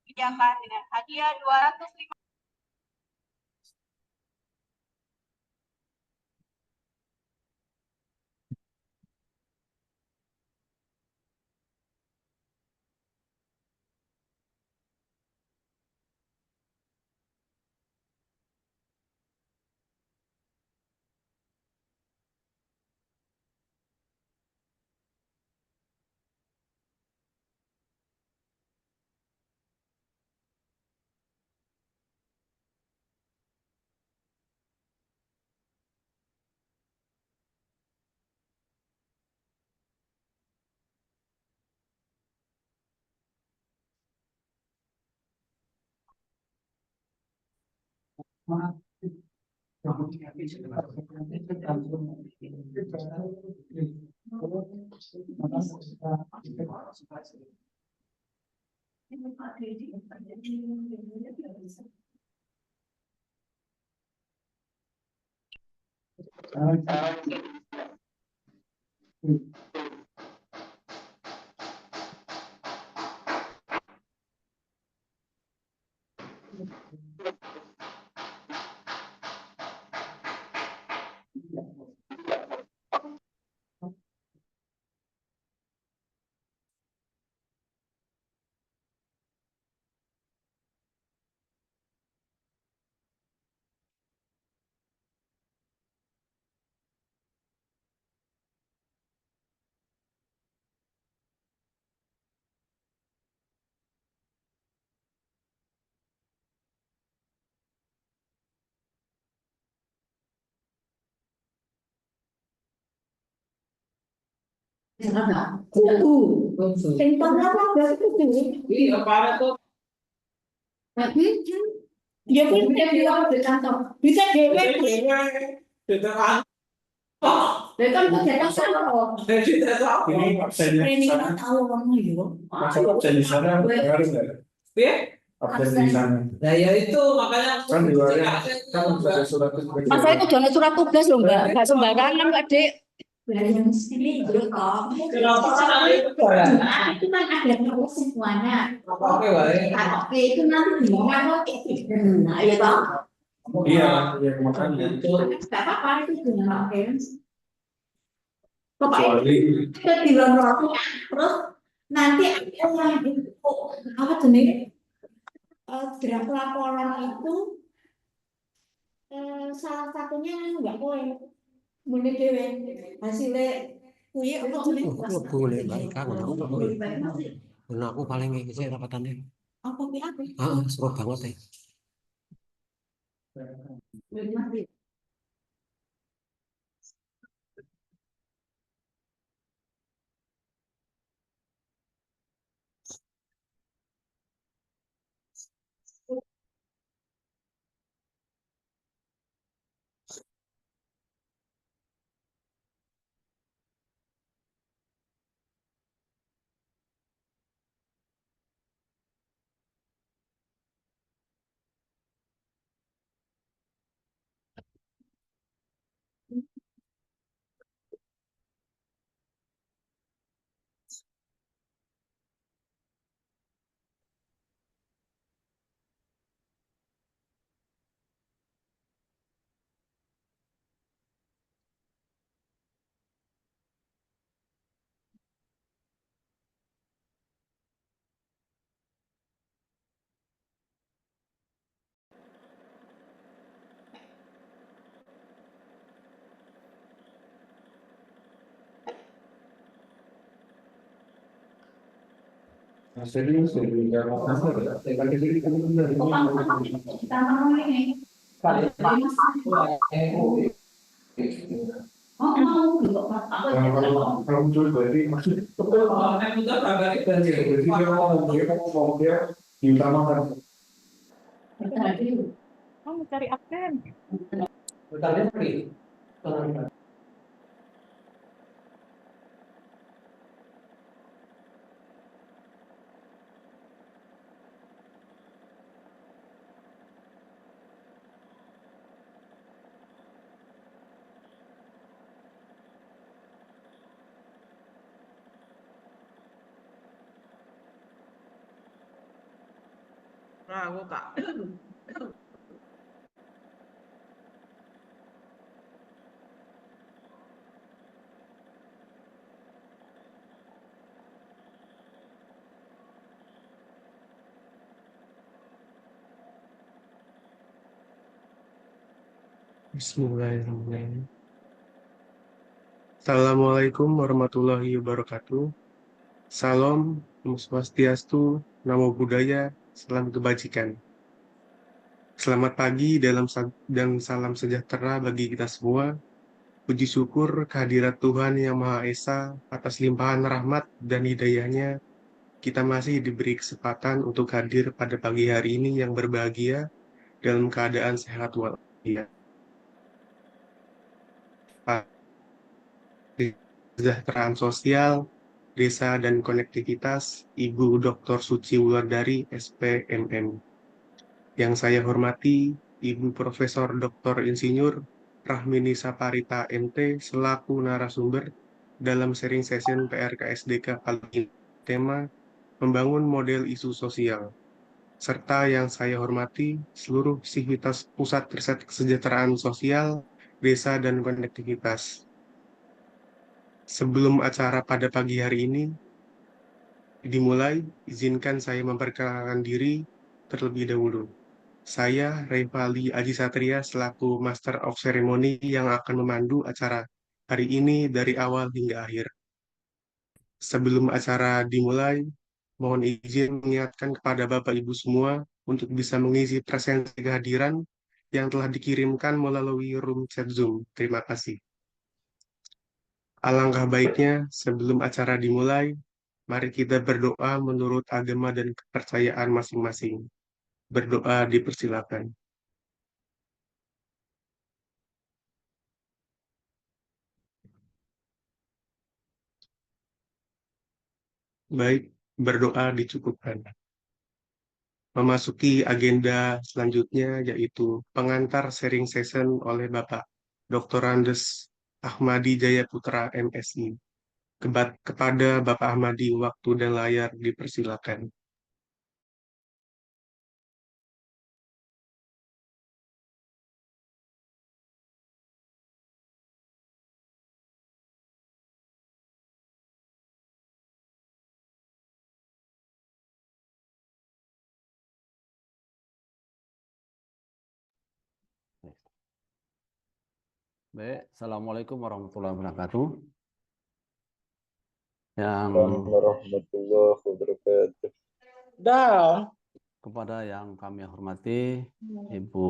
Kebijakan dengan hadiah 250. Iya, para tuh. Dia pun dia bilang di kantor bisa dewek. Tidak. Lah kan kegiatan sama. Ini absennya di Ini sana, kan tahu kamu ya. masa absen di sana pengaruh nggak? Ya, Absen di sana nah ya itu makanya aku kan di luar cek. kan bisa ada surat Masa itu jangan surat tugas loh Mbak sembarangan Mbak Dek. Yang sini itu kok. Kenapa kan itu jualan? Nah, itu kan ada terus semuanya. Oke, baik. Nah, oke itu nanti gimana itu. Nah, ya toh. iya yang makanya Enggak apa-apa itu gimana oke. Pokoknya kecuali kita di luar waktu terus nanti ada yang itu apa jenis draft laporan itu salah satunya enggak boleh mulai dewe hasilnya kuyi apa jenis Boleh baik kan aku boleh balik masih karena aku paling ngisi saya rapatannya apa apa seru banget ya. boleh masih. serius dari Jakarta lagi jadi kan benar Kita mau ini Kali mau juga apa kalau muncul berarti maksudnya kalau yang udah kabar itu jadi dia mau dia diutamakan tadi Kamu cari absen. bentar lagi. Nah, aku kak. Bismillahirrahmanirrahim. Assalamualaikum warahmatullahi wabarakatuh. Salam, Om Swastiastu, Namo Buddhaya, salam kebajikan. Selamat pagi dan salam sejahtera bagi kita semua. Puji syukur kehadirat Tuhan Yang Maha Esa atas limpahan rahmat dan hidayahnya. Kita masih diberi kesempatan untuk hadir pada pagi hari ini yang berbahagia dalam keadaan sehat walafiat. Kesejahteraan sosial, desa dan konektivitas, Ibu Dr. Suci Wulandari, SPMM. Yang saya hormati, Ibu Profesor Dr. Insinyur Rahmini Saparita MT selaku narasumber dalam sharing session PRKSDK kali ini, tema membangun model isu sosial. Serta yang saya hormati seluruh sivitas Pusat Riset Kesejahteraan Sosial, Desa dan Konektivitas. Sebelum acara pada pagi hari ini dimulai, izinkan saya memperkenalkan diri terlebih dahulu. Saya, Revali Aji Satria, selaku Master of Ceremony yang akan memandu acara hari ini dari awal hingga akhir. Sebelum acara dimulai, mohon izin mengingatkan kepada Bapak Ibu semua untuk bisa mengisi presensi kehadiran yang telah dikirimkan melalui room chat Zoom. Terima kasih. Alangkah baiknya sebelum acara dimulai, mari kita berdoa menurut agama dan kepercayaan masing-masing. Berdoa dipersilakan. Baik, berdoa dicukupkan. Memasuki agenda selanjutnya yaitu pengantar sharing session oleh Bapak Dr. Andes Ahmadi Jayaputra MSI. Kepada Bapak Ahmadi, waktu dan layar dipersilakan. Baik, Assalamualaikum warahmatullahi wabarakatuh. Yang warahmatullahi wabarakatuh. kepada yang kami hormati, Ibu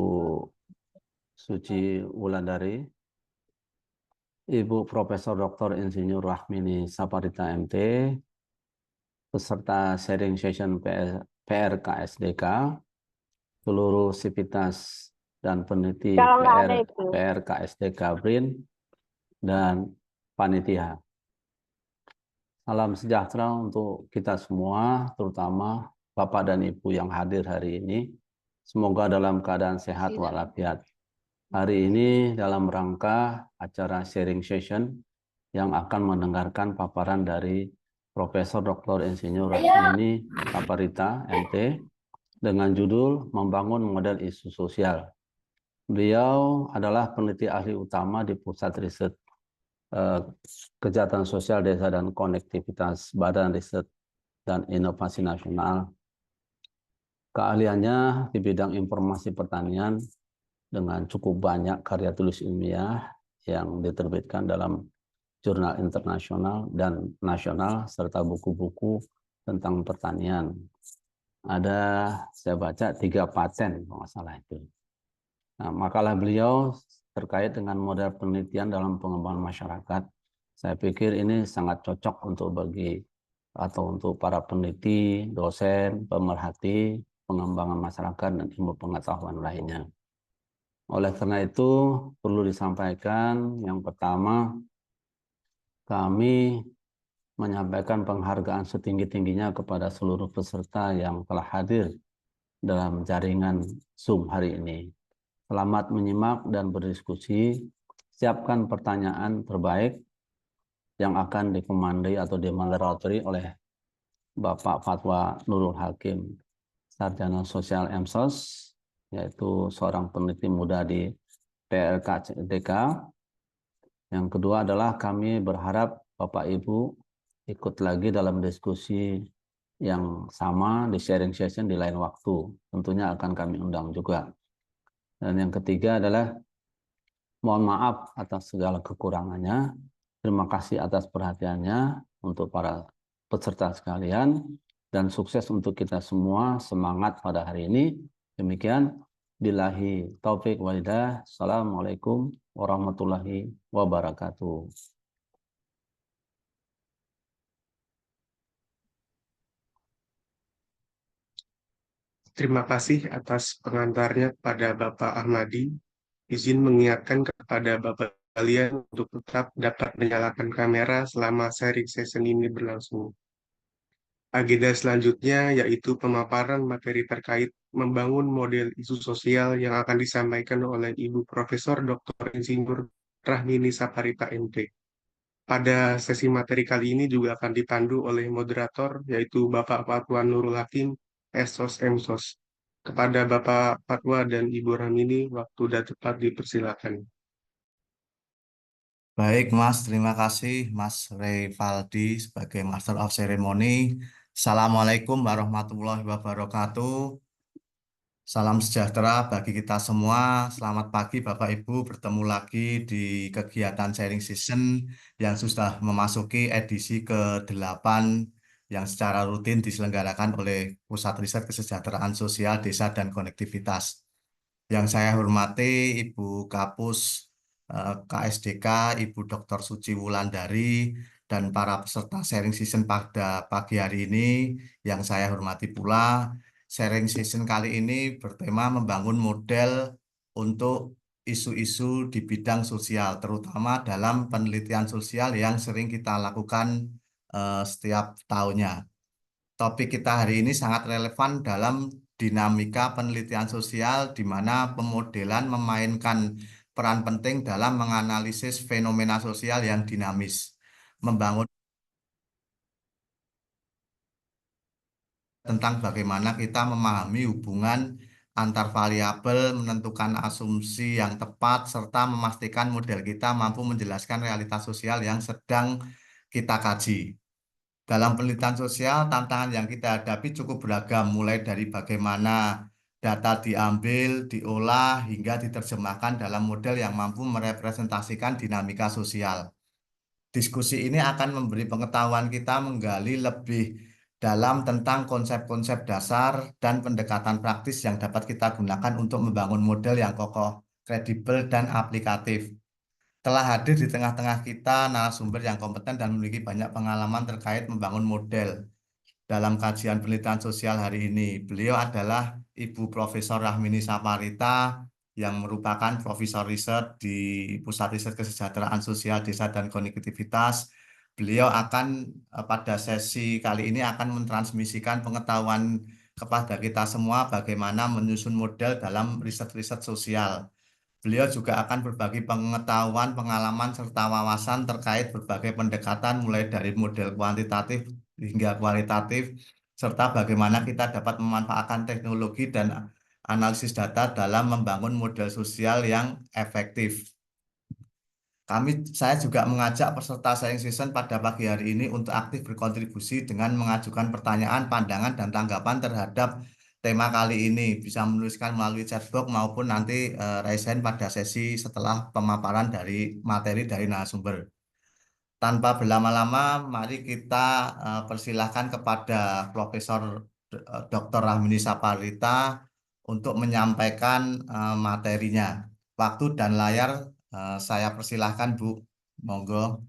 Suci Wulandari, Ibu Profesor Dr. Insinyur Rahmini Saparita MT, peserta sharing session PRKSDK, seluruh sivitas dan peneliti PRKSDK BRIN, dan panitia. Salam sejahtera untuk kita semua, terutama Bapak dan Ibu yang hadir hari ini. Semoga dalam keadaan sehat walafiat. Hari ini dalam rangka acara sharing session yang akan mendengarkan paparan dari Profesor Dr. Insinyur Rahmini Saparita MT dengan judul Membangun Model Isu Sosial. Beliau adalah peneliti ahli utama di Pusat Riset Kejahatan Sosial Desa dan Konektivitas Badan Riset dan Inovasi Nasional. Keahliannya di bidang informasi pertanian dengan cukup banyak karya tulis ilmiah yang diterbitkan dalam jurnal internasional dan nasional serta buku-buku tentang pertanian. Ada, saya baca, 3 paten kalau nggak salah itu. Nah, makalah beliau terkait dengan model penelitian dalam pengembangan masyarakat, saya pikir ini sangat cocok untuk untuk para peneliti, dosen, pemerhati, pengembangan masyarakat, dan ilmu pengetahuan lainnya. Oleh karena itu, perlu disampaikan yang pertama, kami menyampaikan penghargaan setinggi-tingginya kepada seluruh peserta yang telah hadir dalam jaringan Zoom hari ini. Selamat menyimak dan berdiskusi. Siapkan pertanyaan terbaik yang akan dikomandai atau dimoderatori oleh Bapak Fatwa Nurul Hakim, Sarjana Sosial MSOS, yaitu seorang peneliti muda di PRKSDK. Yang kedua adalah kami berharap Bapak Ibu ikut lagi dalam diskusi yang sama di sharing session di lain waktu. Tentunya akan kami undang juga. Dan yang ketiga adalah mohon maaf atas segala kekurangannya. Terima kasih atas perhatiannya untuk para peserta sekalian. Dan sukses untuk kita semua. Semangat pada hari ini. Demikian. Billahi taufik walidah. Assalamualaikum warahmatullahi wabarakatuh. Terima kasih atas pengantarnya pada Bapak Ahmadi. Izin mengingatkan kepada Bapak kalian untuk tetap dapat menyalakan kamera selama sharing session ini berlangsung. Agenda selanjutnya yaitu pemaparan materi terkait membangun model isu sosial yang akan disampaikan oleh Ibu Profesor Dr. Insinyur Rahmini Saparita MT. Pada sesi materi kali ini juga akan dipandu oleh moderator yaitu Bapak Fatwa Nurul Hakim, SOS MSOS. Kepada Bapak Fatwa dan Ibu Rahmini, waktu sudah tepat dipersilakan. Baik, Mas. Terima kasih, Mas Revaldi sebagai Master of Ceremony. Assalamualaikum warahmatullahi wabarakatuh. Salam sejahtera bagi kita semua. Selamat pagi, Bapak Ibu. Bertemu lagi di kegiatan sharing session yang sudah memasuki edisi ke-8 yang secara rutin diselenggarakan oleh Pusat Riset Kesejahteraan Sosial Desa dan Konektivitas. Yang saya hormati Ibu Kapus KSDK, Ibu Dr. Suci Wulandari, dan para peserta sharing session pada pagi hari ini yang saya hormati pula. Sharing session kali ini bertema membangun model untuk isu-isu di bidang sosial, terutama dalam penelitian sosial yang sering kita lakukan setiap tahunnya. Topik kita hari ini sangat relevan dalam dinamika penelitian sosial di mana pemodelan memainkan peran penting dalam menganalisis fenomena sosial yang dinamis, membangun tentang bagaimana kita memahami hubungan antar variabel, menentukan asumsi yang tepat, serta memastikan model kita mampu menjelaskan realitas sosial yang sedang kita kaji. Dalam penelitian sosial, tantangan yang kita hadapi cukup beragam, mulai dari bagaimana data diambil, diolah, hingga diterjemahkan dalam model yang mampu merepresentasikan dinamika sosial. Diskusi ini akan memberi pengetahuan kita menggali lebih dalam tentang konsep-konsep dasar dan pendekatan praktis yang dapat kita gunakan untuk membangun model yang kokoh, kredibel, dan aplikatif. Telah hadir di tengah-tengah kita narasumber yang kompeten dan memiliki banyak pengalaman terkait membangun model dalam kajian penelitian sosial hari ini. Beliau adalah Ibu Profesor Rahmini Saparita yang merupakan Profesor Riset di Pusat Riset Kesejahteraan Sosial Desa dan Konektivitas. Beliau akan pada sesi kali ini akan mentransmisikan pengetahuan kepada kita semua bagaimana menyusun model dalam riset-riset sosial. Beliau juga akan berbagi pengetahuan, pengalaman, serta wawasan terkait berbagai pendekatan mulai dari model kuantitatif hingga kualitatif, serta bagaimana kita dapat memanfaatkan teknologi dan analisis data dalam membangun model sosial yang efektif. Saya juga mengajak peserta sharing session pada pagi hari ini untuk aktif berkontribusi dengan mengajukan pertanyaan, pandangan, dan tanggapan terhadap tema kali ini. Bisa menuliskan melalui chatbox maupun nanti raise hand pada sesi setelah pemaparan dari materi dari narasumber. Tanpa berlama-lama, mari kita persilahkan kepada Profesor Dr. Rahmini Saparita untuk menyampaikan materinya. Waktu dan layar saya persilahkan, Bu. Monggo.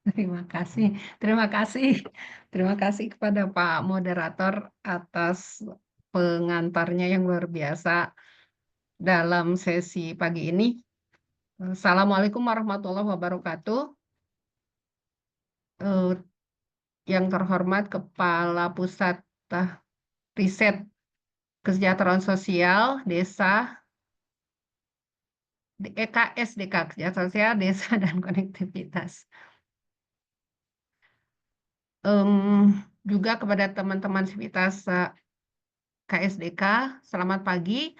Terima kasih. Terima kasih kepada Pak Moderator atas pengantarnya yang luar biasa dalam sesi pagi ini. Assalamualaikum warahmatullahi wabarakatuh. Yang terhormat Kepala Pusat Riset Kesejahteraan Sosial Desa KSDK, Kesejahteraan Sosial Desa dan Konektivitas. Juga kepada teman-teman sivitas KSDK, selamat pagi.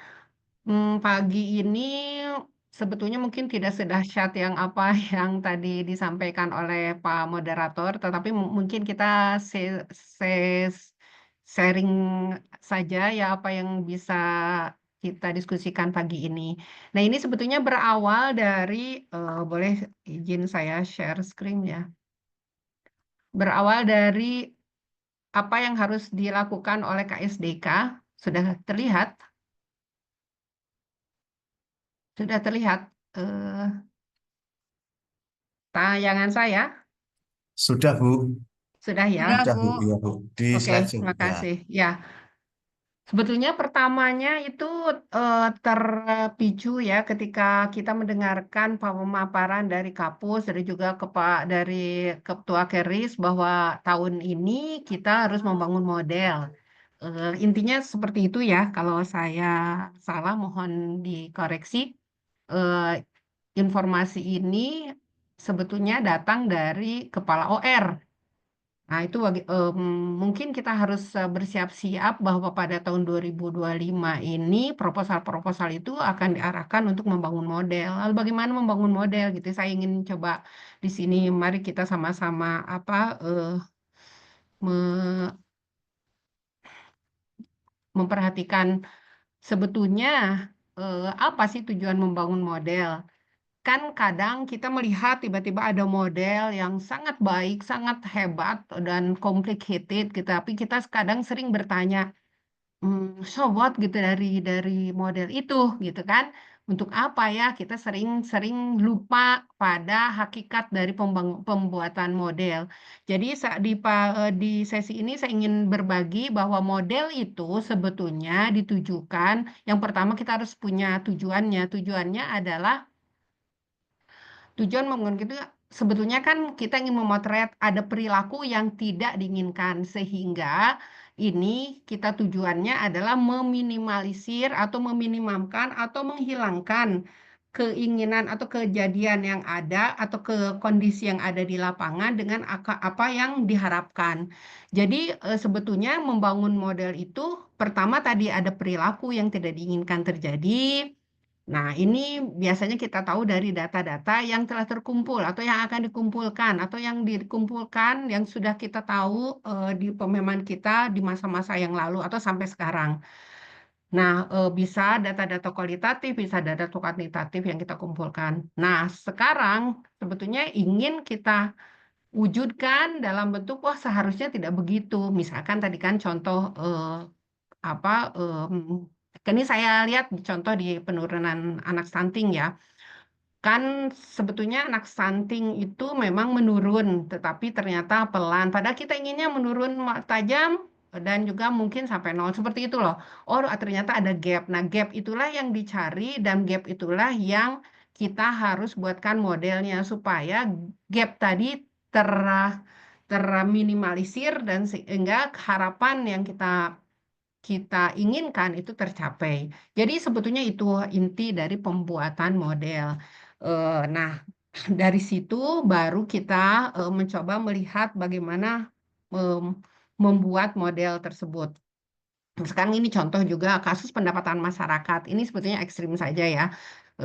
Pagi ini sebetulnya mungkin tidak sedahsyat yang apa yang tadi disampaikan oleh Pak Moderator, tetapi mungkin kita sharing saja ya apa yang bisa kita diskusikan pagi ini. Nah, ini sebetulnya berawal dari, boleh izin saya share screen ya. Berawal dari apa yang harus dilakukan oleh KSDK, sudah terlihat? Sudah terlihat tayangan saya? Sudah, Bu. Sudah ya? Sudah, Bu. Iya, Bu. Di Oke, slide terima ya. kasih. Ya, sebetulnya pertamanya itu terpicu ya ketika kita mendengarkan pemaparan dari Kapus dari juga dari Ketua Keris bahwa tahun ini kita harus membangun model. Intinya seperti itu ya. Kalau saya salah, mohon dikoreksi. Informasi ini sebetulnya datang dari Kepala OR. Nah, itu mungkin kita harus bersiap-siap bahwa pada tahun 2025 ini proposal-proposal itu akan diarahkan untuk membangun model. Lalu bagaimana membangun model gitu? Saya ingin coba di sini, mari kita sama-sama memperhatikan sebetulnya apa sih tujuan membangun model. Kan kadang kita melihat tiba-tiba ada model yang sangat baik, sangat hebat, dan complicated gitu. Tapi kita kadang sering bertanya, so what gitu dari model itu gitu kan? Untuk apa ya? Kita sering lupa pada hakikat dari pembuatan model. Jadi di sesi ini saya ingin berbagi bahwa model itu sebetulnya ditujukan, yang pertama kita harus punya tujuannya. Tujuannya adalah tujuan membangun itu sebetulnya kan kita ingin memotret ada perilaku yang tidak diinginkan, sehingga ini kita tujuannya adalah meminimalisir atau meminimumkan atau menghilangkan keinginan atau kejadian yang ada atau ke kondisi yang ada di lapangan dengan apa yang diharapkan. Jadi sebetulnya membangun model itu pertama tadi ada perilaku yang tidak diinginkan terjadi. Nah, ini biasanya kita tahu dari data-data yang telah terkumpul atau yang akan dikumpulkan atau yang dikumpulkan yang sudah kita tahu di pemahaman kita di masa-masa yang lalu atau sampai sekarang. Nah, bisa data-data kualitatif, bisa data kuantitatif yang kita kumpulkan. Nah, sekarang sebetulnya ingin kita wujudkan dalam bentuk, wah seharusnya tidak begitu. Misalkan tadi kan contoh apa ini saya lihat contoh di penurunan anak stunting ya. Kan sebetulnya anak stunting itu memang menurun, tetapi ternyata pelan. Padahal kita inginnya menurun tajam dan juga mungkin sampai nol. Seperti itu loh. Oh, ternyata ada gap. Nah, gap itulah yang dicari dan gap itulah yang kita harus buatkan modelnya supaya gap tadi ter terminimalisir dan sehingga harapan yang kita inginkan itu tercapai. Jadi sebetulnya itu inti dari pembuatan model. Nah, dari situ baru kita mencoba melihat bagaimana membuat model tersebut. Sekarang ini contoh juga kasus pendapatan masyarakat. Ini sebetulnya ekstrim saja ya,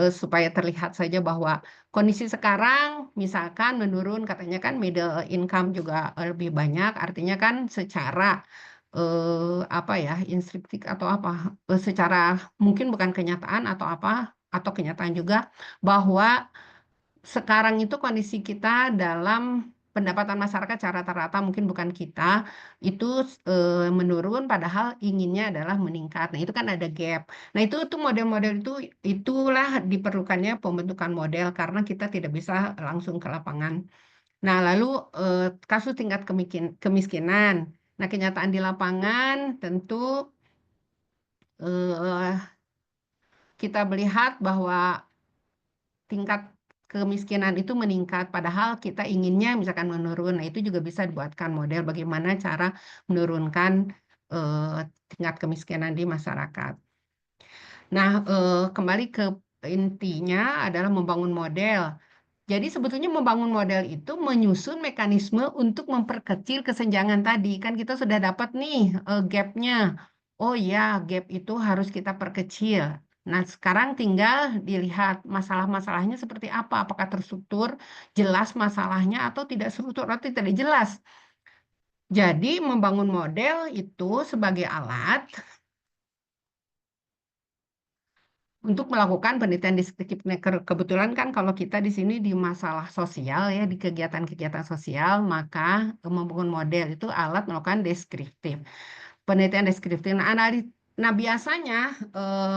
supaya terlihat saja bahwa kondisi sekarang misalkan menurun, katanya kan middle income juga lebih banyak, artinya kan secara apa ya, instruktif atau apa, secara mungkin bukan kenyataan atau apa, atau kenyataan juga bahwa sekarang itu kondisi kita dalam pendapatan masyarakat secara rata-rata mungkin bukan kita itu menurun padahal inginnya adalah meningkat. Nah, itu kan ada gap. Nah, itu tuh model-model itulah diperlukannya pembentukan model karena kita tidak bisa langsung ke lapangan. Nah, lalu kasus tingkat kemiskinan. Nah, kenyataan di lapangan tentu eh, kita melihat bahwa tingkat kemiskinan itu meningkat, padahal kita inginnya misalkan menurun. Nah, itu juga bisa dibuatkan model bagaimana cara menurunkan tingkat kemiskinan di masyarakat. Nah, kembali ke intinya adalah membangun model. Jadi sebetulnya membangun model itu menyusun mekanisme untuk memperkecil kesenjangan tadi. Kan kita sudah dapat nih gapnya. Oh ya, gap itu harus kita perkecil. Nah, sekarang tinggal dilihat masalah-masalahnya seperti apa. Apakah terstruktur, jelas masalahnya, atau tidak struktur, atau tidak jelas. Jadi membangun model itu sebagai alat untuk melakukan penelitian deskriptif. Nah, kebetulan kan kalau kita di sini di masalah sosial ya, di kegiatan-kegiatan sosial, maka membangun model itu alat melakukan deskriptif. Penelitian deskriptif. Nah, biasanya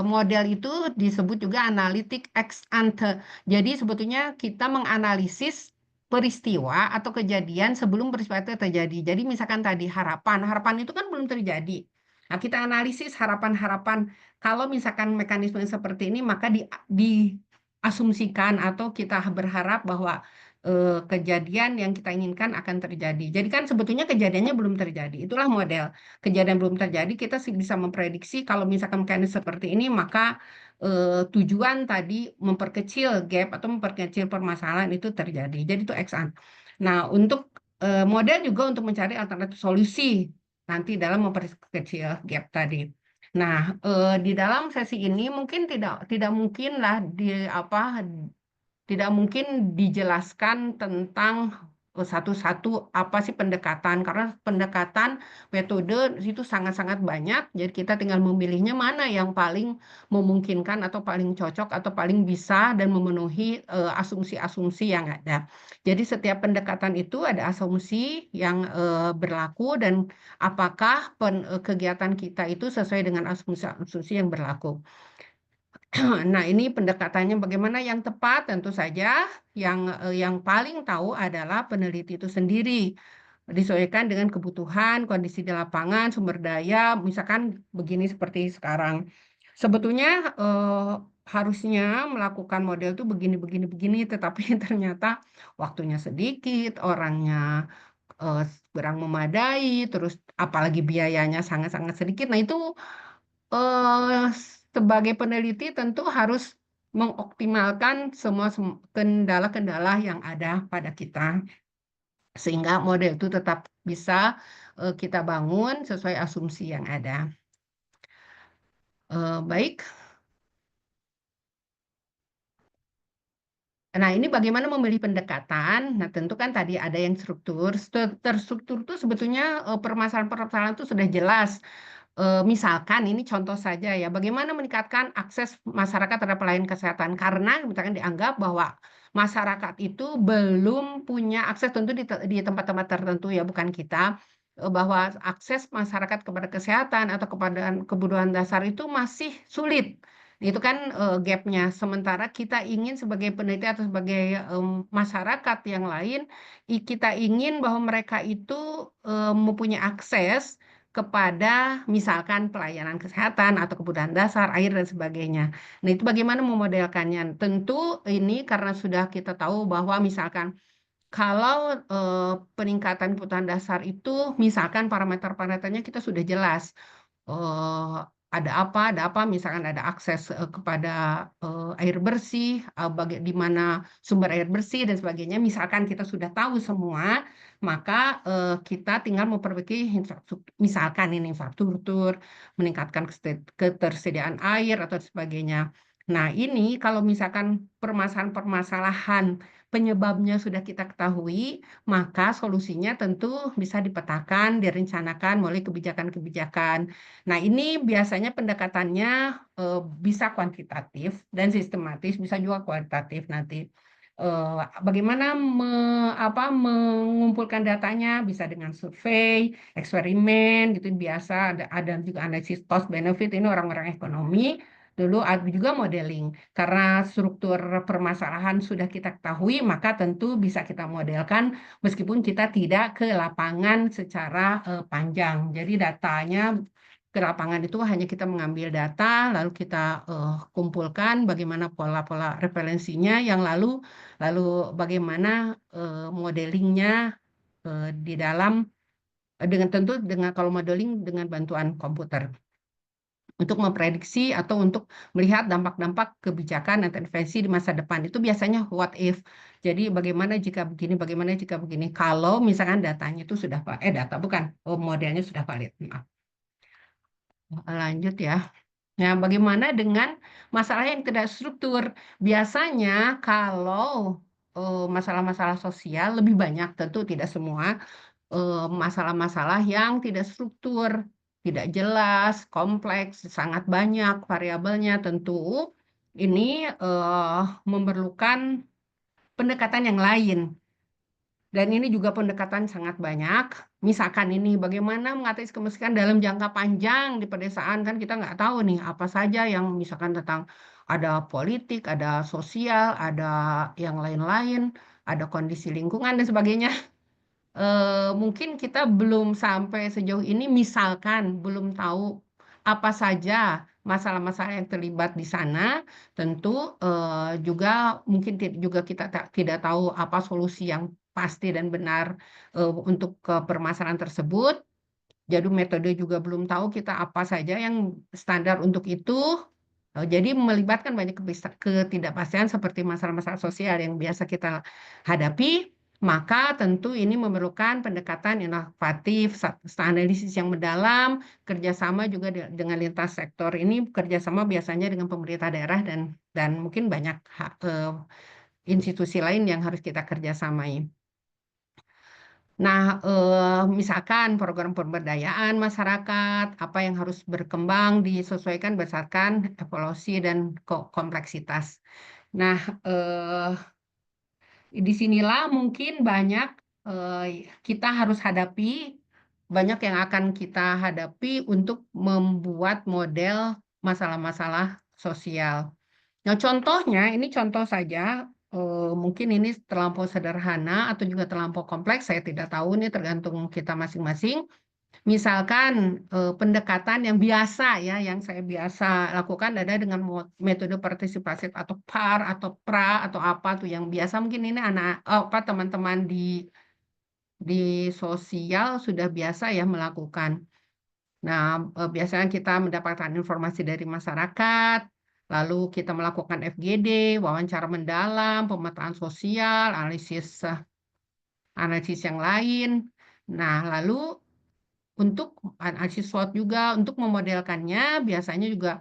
model itu disebut juga analitik ex ante. Jadi sebetulnya kita menganalisis peristiwa atau kejadian sebelum peristiwa itu terjadi. Jadi misalkan tadi harapan itu kan belum terjadi. Nah, kita analisis harapan-harapan. Kalau misalkan mekanisme seperti ini, maka diasumsikan atau kita berharap bahwa kejadian yang kita inginkan akan terjadi. Jadi kan sebetulnya kejadiannya belum terjadi. Itulah model. Kejadian belum terjadi, kita bisa memprediksi kalau misalkan mekanisme seperti ini, maka tujuan tadi memperkecil gap atau memperkecil permasalahan itu terjadi. Jadi itu ex ante. Nah, untuk model juga untuk mencari alternatif solusi nanti dalam memperkecil gap tadi. Nah, di dalam sesi ini mungkin tidak mungkin lah tidak mungkin dijelaskan tentang satu-satu apa sih pendekatan, karena pendekatan metode itu sangat-sangat banyak, jadi kita tinggal memilihnya mana yang paling memungkinkan atau paling cocok atau paling bisa dan memenuhi asumsi-asumsi yang ada. Jadi setiap pendekatan itu ada asumsi yang berlaku dan apakah kegiatan kita itu sesuai dengan asumsi-asumsi yang berlaku. Nah, ini pendekatannya bagaimana yang tepat, tentu saja yang paling tahu adalah peneliti itu sendiri. Disesuaikan dengan kebutuhan, kondisi di lapangan, sumber daya, misalkan begini seperti sekarang. Sebetulnya harusnya melakukan model itu begini, tetapi ternyata waktunya sedikit, orangnya kurang memadai, terus apalagi biayanya sangat-sangat sedikit. Nah itu eh, sebagai peneliti tentu harus mengoptimalkan semua kendala-kendala yang ada pada kita, sehingga model itu tetap bisa kita bangun sesuai asumsi yang ada. Baik. Nah, ini bagaimana memilih pendekatan? Nah, tentu kan tadi ada yang struktur. Terstruktur itu sebetulnya permasalahan-permasalahan itu sudah jelas. Misalkan ini contoh saja ya, bagaimana meningkatkan akses masyarakat terhadap pelayanan kesehatan, karena misalkan dianggap bahwa masyarakat itu belum punya akses, tentu di tempat-tempat tertentu ya, bukan kita, bahwa akses masyarakat kepada kesehatan atau kepada kebutuhan dasar itu masih sulit. Itu kan gapnya. Sementara kita ingin sebagai peneliti atau sebagai masyarakat yang lain, kita ingin bahwa mereka itu mempunyai akses kepada misalkan pelayanan kesehatan atau kebutuhan dasar, air dan sebagainya. Nah, itu bagaimana memodelkannya? Tentu ini karena sudah kita tahu bahwa misalkan kalau peningkatan kebutuhan dasar itu misalkan parameter-parameternya kita sudah jelas. eh, ada apa, misalkan ada akses kepada air bersih, di mana sumber air bersih dan sebagainya, misalkan kita sudah tahu semua, maka kita tinggal memperbaiki misalkan ini infrastruktur, meningkatkan ketersediaan air atau sebagainya. Nah, ini kalau misalkan permasalahan-permasalahan penyebabnya sudah kita ketahui, maka solusinya tentu bisa dipetakan, direncanakan melalui kebijakan-kebijakan. Nah, ini biasanya pendekatannya bisa kuantitatif dan sistematis, bisa juga kualitatif nanti. Bagaimana mengumpulkan datanya, bisa dengan survei, eksperimen, gitu biasa, ada juga analisis cost benefit, ini orang-orang ekonomi. Dulu ada juga modeling. Karena struktur permasalahan sudah kita ketahui, maka tentu bisa kita modelkan meskipun kita tidak ke lapangan secara panjang. Jadi datanya ke lapangan itu hanya kita mengambil data, lalu kita kumpulkan bagaimana pola-pola referensinya, yang lalu bagaimana modelingnya di dalam dengan tentu dengan kalau modeling dengan bantuan komputer untuk memprediksi atau untuk melihat dampak-dampak kebijakan dan intervensi di masa depan. Itu biasanya what if. Jadi bagaimana jika begini, bagaimana jika begini. Kalau misalkan datanya itu sudah bukan, modelnya sudah valid. Maaf. Lanjut ya. Nah, bagaimana dengan masalah yang tidak struktur? Biasanya kalau masalah-masalah sosial lebih banyak, tentu tidak semua, masalah-masalah yang tidak struktur, tidak jelas, kompleks, sangat banyak variabelnya, tentu ini memerlukan pendekatan yang lain. Dan ini juga pendekatan sangat banyak. Misalkan ini bagaimana mengatasi kemiskinan dalam jangka panjang di pedesaan, kan kita nggak tahu nih apa saja yang misalkan tentang ada politik, ada sosial, ada yang lain-lain, ada kondisi lingkungan dan sebagainya. Mungkin kita belum sampai sejauh ini, misalkan belum tahu apa saja masalah-masalah yang terlibat di sana, tentu juga mungkin juga kita tidak tahu apa solusi yang pasti dan benar untuk permasalahan tersebut. Jadi metode juga belum tahu kita apa saja yang standar untuk itu. Jadi melibatkan banyak ketidakpastian seperti masalah-masalah sosial yang biasa kita hadapi, maka tentu ini memerlukan pendekatan inovatif, analisis yang mendalam, kerjasama juga dengan lintas sektor. Ini kerjasama biasanya dengan pemerintah daerah dan mungkin banyak institusi lain yang harus kita kerjasamai. Nah, misalkan program pemberdayaan masyarakat, apa yang harus berkembang disesuaikan berdasarkan evolusi dan kompleksitas. Nah, disinilah mungkin banyak kita harus hadapi, banyak yang akan kita hadapi untuk membuat model masalah-masalah sosial. Nah, contohnya, ini contoh saja, mungkin ini terlampau sederhana atau juga terlampau kompleks, saya tidak tahu, ini tergantung kita masing-masing. Misalkan pendekatan yang biasa ya, yang saya biasa lakukan ada dengan metode partisipasi atau PAR atau PRA atau apa tuh yang biasa mungkin ini apa teman-teman di sosial sudah biasa ya melakukan. Nah, biasanya kita mendapatkan informasi dari masyarakat, lalu kita melakukan FGD, wawancara mendalam, pemetaan sosial, analisis yang lain. Nah, lalu untuk analisis SWOT juga, untuk memodelkannya biasanya juga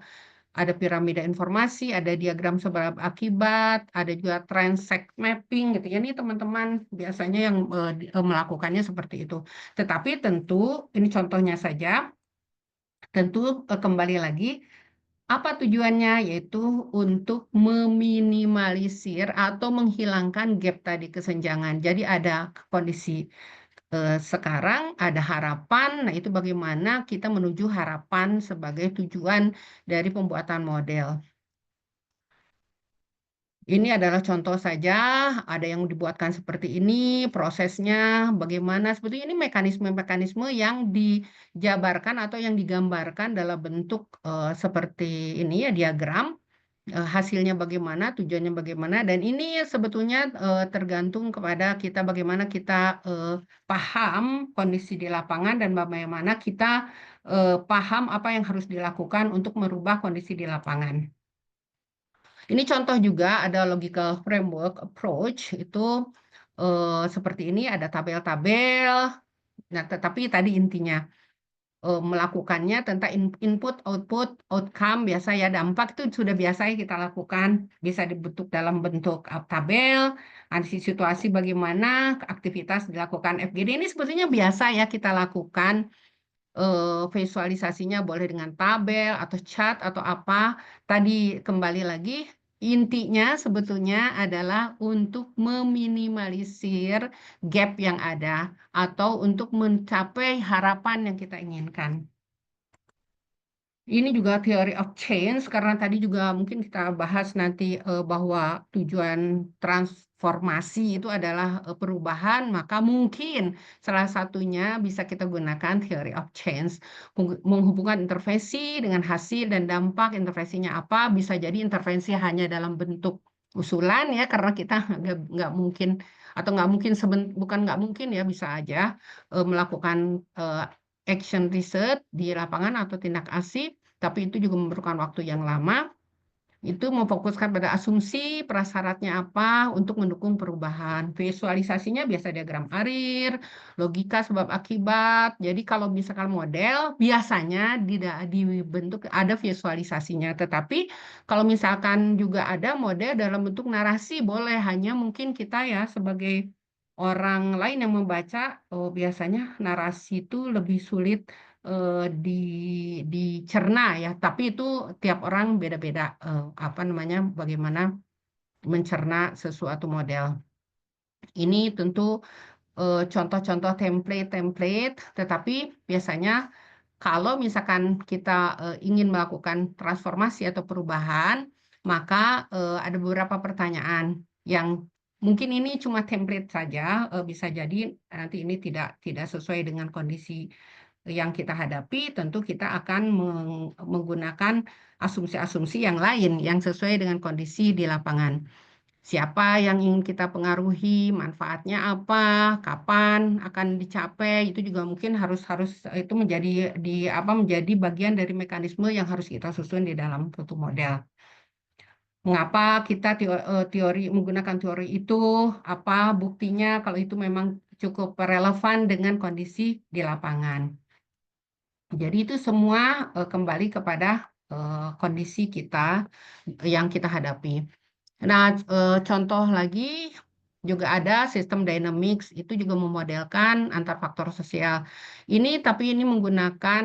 ada piramida informasi, ada diagram sebab akibat, ada juga transect mapping gitu ya. Ini teman-teman biasanya yang melakukannya seperti itu. Tetapi tentu ini contohnya saja, tentu kembali lagi apa tujuannya? Yaitu untuk meminimalisir atau menghilangkan gap tadi kesenjangan. Jadi ada kondisi sekarang ada harapan, nah itu bagaimana kita menuju harapan sebagai tujuan dari pembuatan model. Ini adalah contoh saja, ada yang dibuatkan seperti ini, prosesnya bagaimana, seperti ini mekanisme-mekanisme yang dijabarkan atau yang digambarkan dalam bentuk seperti ini ya, diagram, hasilnya bagaimana, tujuannya bagaimana, dan ini sebetulnya tergantung kepada kita bagaimana kita paham kondisi di lapangan dan bagaimana kita paham apa yang harus dilakukan untuk merubah kondisi di lapangan. Ini contoh juga ada logical framework approach itu seperti ini ada tabel-tabel. Nah, tetapi tadi intinya melakukannya tentang input, output, outcome biasa ya dampak itu sudah biasa ya kita lakukan bisa dibentuk dalam bentuk tabel, analisis situasi bagaimana aktivitas dilakukan FGD ini sebetulnya biasa ya kita lakukan. Visualisasinya boleh dengan tabel atau chart atau apa. Tadi kembali lagi intinya sebetulnya adalah untuk meminimalisir gap yang ada atau untuk mencapai harapan yang kita inginkan. Ini juga theory of change karena tadi juga mungkin kita bahas nanti bahwa tujuan transformasi itu adalah perubahan, maka mungkin salah satunya bisa kita gunakan theory of change menghubungkan intervensi dengan hasil dan dampak intervensinya apa bisa jadi intervensi hanya dalam bentuk usulan ya karena kita nggak mungkin atau nggak mungkin bukan nggak mungkin ya bisa aja melakukan action research di lapangan atau tindak asik, tapi itu juga memerlukan waktu yang lama. Itu memfokuskan pada asumsi, prasyaratnya apa untuk mendukung perubahan. Visualisasinya biasa diagram arir, logika sebab akibat. Jadi kalau misalkan model, biasanya dibentuk ada visualisasinya. Tetapi kalau misalkan juga ada model dalam bentuk narasi, boleh hanya mungkin kita ya sebagai orang lain yang membaca, biasanya narasi itu lebih sulit dicerna ya, tapi itu tiap orang beda-beda apa namanya bagaimana mencerna sesuatu model. Ini tentu contoh-contoh template, tetapi biasanya kalau misalkan kita ingin melakukan transformasi atau perubahan, maka ada beberapa pertanyaan yang mungkin ini cuma template saja, bisa jadi nanti ini tidak sesuai dengan kondisi yang kita hadapi, tentu kita akan menggunakan asumsi-asumsi yang lain yang sesuai dengan kondisi di lapangan. Siapa yang ingin kita pengaruhi, manfaatnya apa, kapan akan dicapai, itu juga mungkin harus itu menjadi bagian dari mekanisme yang harus kita susun di dalam suatu model. Mengapa kita menggunakan teori itu, apa buktinya kalau itu memang cukup relevan dengan kondisi di lapangan. Jadi itu semua kembali kepada kondisi kita yang kita hadapi. Nah, contoh lagi juga ada sistem dynamics itu juga memodelkan antar faktor sosial. Tapi ini menggunakan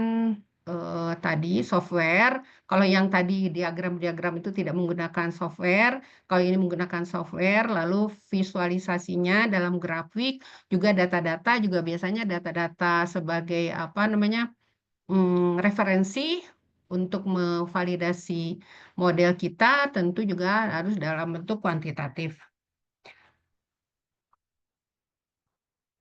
tadi software. Kalau yang tadi diagram-diagram itu tidak menggunakan software, kalau ini menggunakan software, lalu visualisasinya dalam grafik, juga data-data juga biasanya data-data sebagai apa namanya referensi untuk memvalidasi model kita tentu juga harus dalam bentuk kuantitatif.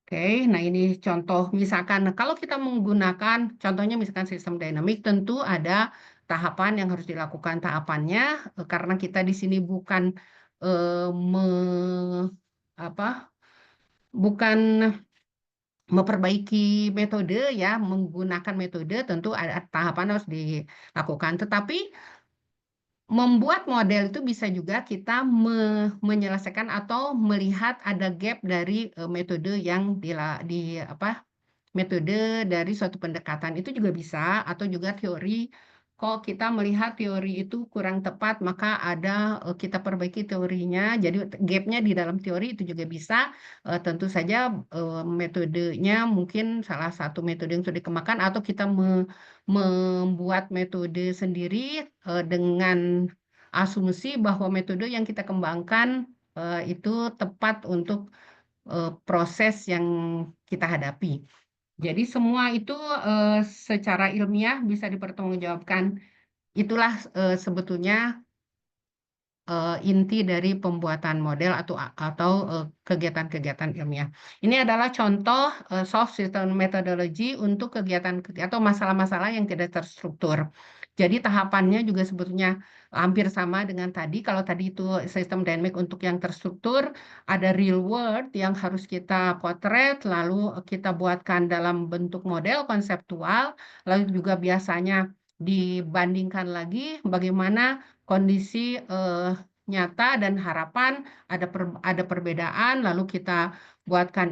Oke, nah ini contoh misalkan kalau kita menggunakan contohnya misalkan sistem dynamic tentu ada tahapan yang harus dilakukan tahapannya karena kita di sini bukan eh, apa bukan memperbaiki metode ya menggunakan metode tentu ada tahapan harus dilakukan tetapi membuat model itu bisa juga kita menyelesaikan atau melihat ada gap dari metode yang apa metode dari suatu pendekatan itu juga bisa atau juga teori kok kita melihat teori itu kurang tepat maka ada kita perbaiki teorinya jadi gapnya di dalam teori itu juga bisa tentu saja metodenya mungkin salah satu metode yang sudah dikembangkan atau kita membuat metode sendiri dengan asumsi bahwa metode yang kita kembangkan itu tepat untuk proses yang kita hadapi. Jadi semua itu secara ilmiah bisa dipertanggungjawabkan. Itulah sebetulnya inti dari pembuatan model atau kegiatan-kegiatan ilmiah. Ini adalah contoh soft system methodology untuk kegiatan atau masalah-masalah yang tidak terstruktur. Jadi tahapannya juga sebetulnya hampir sama dengan tadi. Kalau tadi itu sistem dynamic untuk yang terstruktur, ada real world yang harus kita potret, lalu kita buatkan dalam bentuk model konseptual, lalu juga biasanya dibandingkan lagi bagaimana kondisi nyata dan harapan ada perbedaan lalu kita buatkan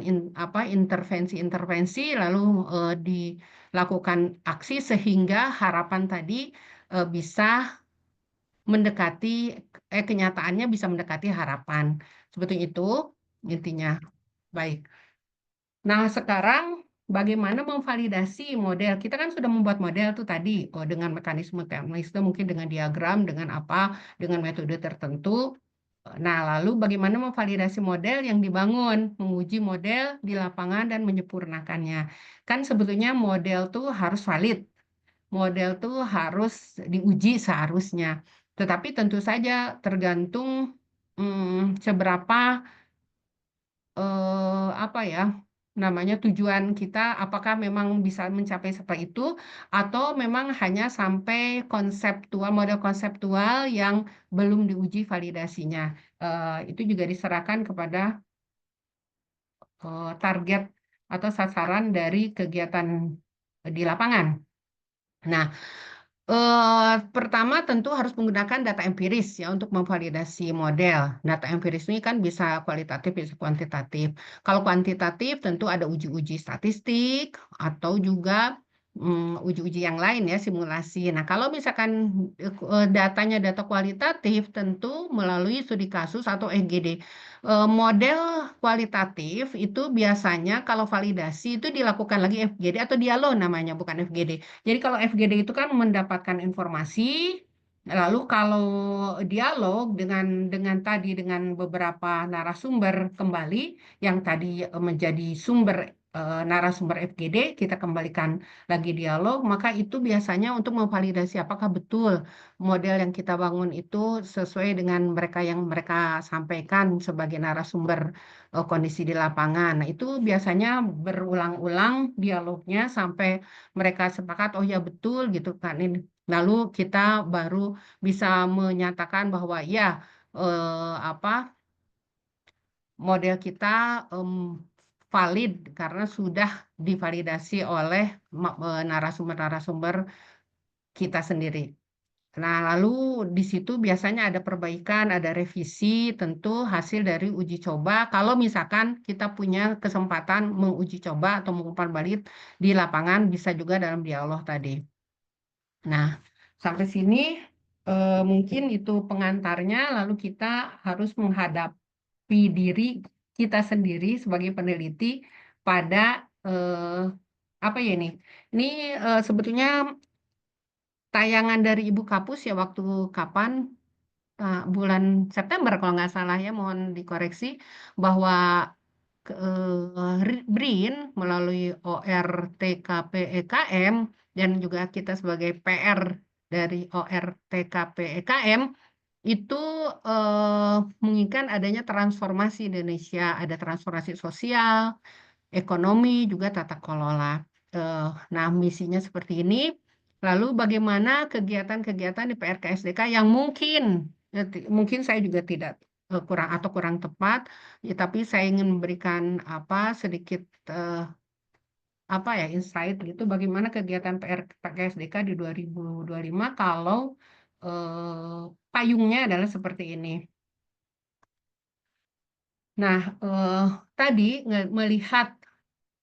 intervensi-intervensi lalu dilakukan aksi sehingga harapan tadi bisa mendekati kenyataannya bisa mendekati harapan. Sebetulnya itu intinya. Baik. Nah, sekarang bagaimana memvalidasi model? Kita kan sudah membuat model tuh tadi, dengan mekanisme mungkin dengan diagram, dengan apa, dengan metode tertentu. Nah, lalu bagaimana memvalidasi model yang dibangun, menguji model di lapangan dan menyempurnakannya. Kan sebetulnya model tuh harus valid, model tuh harus diuji seharusnya. Tetapi tentu saja tergantung seberapa apa ya namanya tujuan kita apakah memang bisa mencapai seperti itu atau memang hanya sampai model konseptual yang belum diuji validasinya. Itu juga diserahkan kepada target atau sasaran dari kegiatan di lapangan. Nah, pertama tentu harus menggunakan data empiris ya untuk memvalidasi model. Data empiris ini kan bisa kualitatif, bisa kuantitatif. Kalau kuantitatif tentu ada uji-uji statistik atau juga uji-uji yang lain ya, simulasi. Nah, kalau misalkan datanya data kualitatif tentu melalui studi kasus atau FGD. Model kualitatif itu biasanya kalau validasi itu dilakukan lagi FGD atau dialog namanya, bukan FGD. Jadi kalau FGD itu kan mendapatkan informasi, lalu kalau dialog dengan beberapa narasumber kembali yang tadi menjadi sumber narasumber FGD, kita kembalikan lagi dialog, maka itu biasanya untuk memvalidasi apakah betul model yang kita bangun itu sesuai dengan mereka yang mereka sampaikan sebagai narasumber kondisi di lapangan. Nah, itu biasanya berulang-ulang dialognya sampai mereka sepakat oh ya betul gitu kan ini lalu kita baru bisa menyatakan bahwa ya apa model kita valid karena sudah divalidasi oleh narasumber-narasumber kita sendiri. Nah, lalu di situ biasanya ada perbaikan, ada revisi, tentu hasil dari uji coba. Kalau misalkan kita punya kesempatan menguji coba atau mengumpan balik di lapangan, bisa juga dalam dialog tadi. Nah, sampai sini mungkin itu pengantarnya, lalu kita harus menghadapi diri kita sendiri sebagai peneliti pada apa ya ini? Ini sebetulnya tayangan dari Ibu Kapus ya waktu kapan bulan September kalau nggak salah ya mohon dikoreksi bahwa BRIN melalui ORTKP-EKM dan juga kita sebagai PR dari ORTKP-EKM itu menginginkan adanya transformasi Indonesia, ada transformasi sosial, ekonomi, juga tata kelola. Nah, misinya seperti ini. Lalu bagaimana kegiatan-kegiatan di PRKSDK yang mungkin saya juga tidak kurang tepat, ya, tapi saya ingin memberikan sedikit insight gitu bagaimana kegiatan PRKSDK di 2025 kalau payungnya adalah seperti ini. Nah, tadi melihat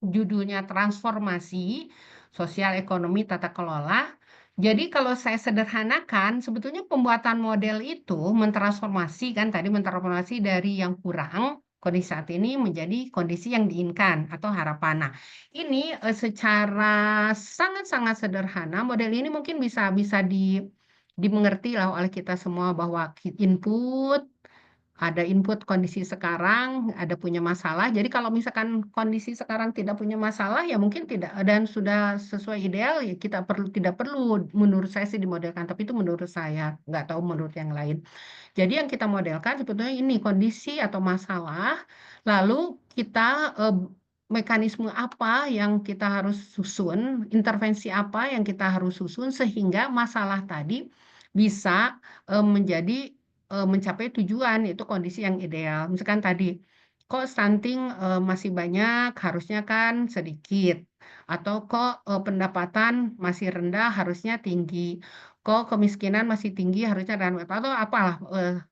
judulnya transformasi sosial ekonomi tata kelola. Jadi kalau saya sederhanakan, sebetulnya pembuatan model itu mentransformasi dari yang kurang kondisi saat ini menjadi kondisi yang diinginkan atau harapan. Nah, ini secara sangat-sangat sederhana model ini mungkin bisa dimengerti lah oleh kita semua bahwa ada input kondisi sekarang, ada punya masalah. Jadi kalau misalkan kondisi sekarang tidak punya masalah, ya mungkin tidak dan sudah sesuai ideal, ya kita tidak perlu menurut saya sih dimodelkan. Tapi itu menurut saya, nggak tahu menurut yang lain. Jadi yang kita modelkan sebetulnya ini kondisi atau masalah, lalu kita mekanisme apa yang kita harus susun, intervensi apa yang kita harus susun sehingga masalah tadi bisa mencapai tujuan, yaitu kondisi yang ideal. Misalkan tadi, kok stunting masih banyak, harusnya kan sedikit. Atau kok pendapatan masih rendah, harusnya tinggi. Kok kemiskinan masih tinggi, harusnya atau apalah.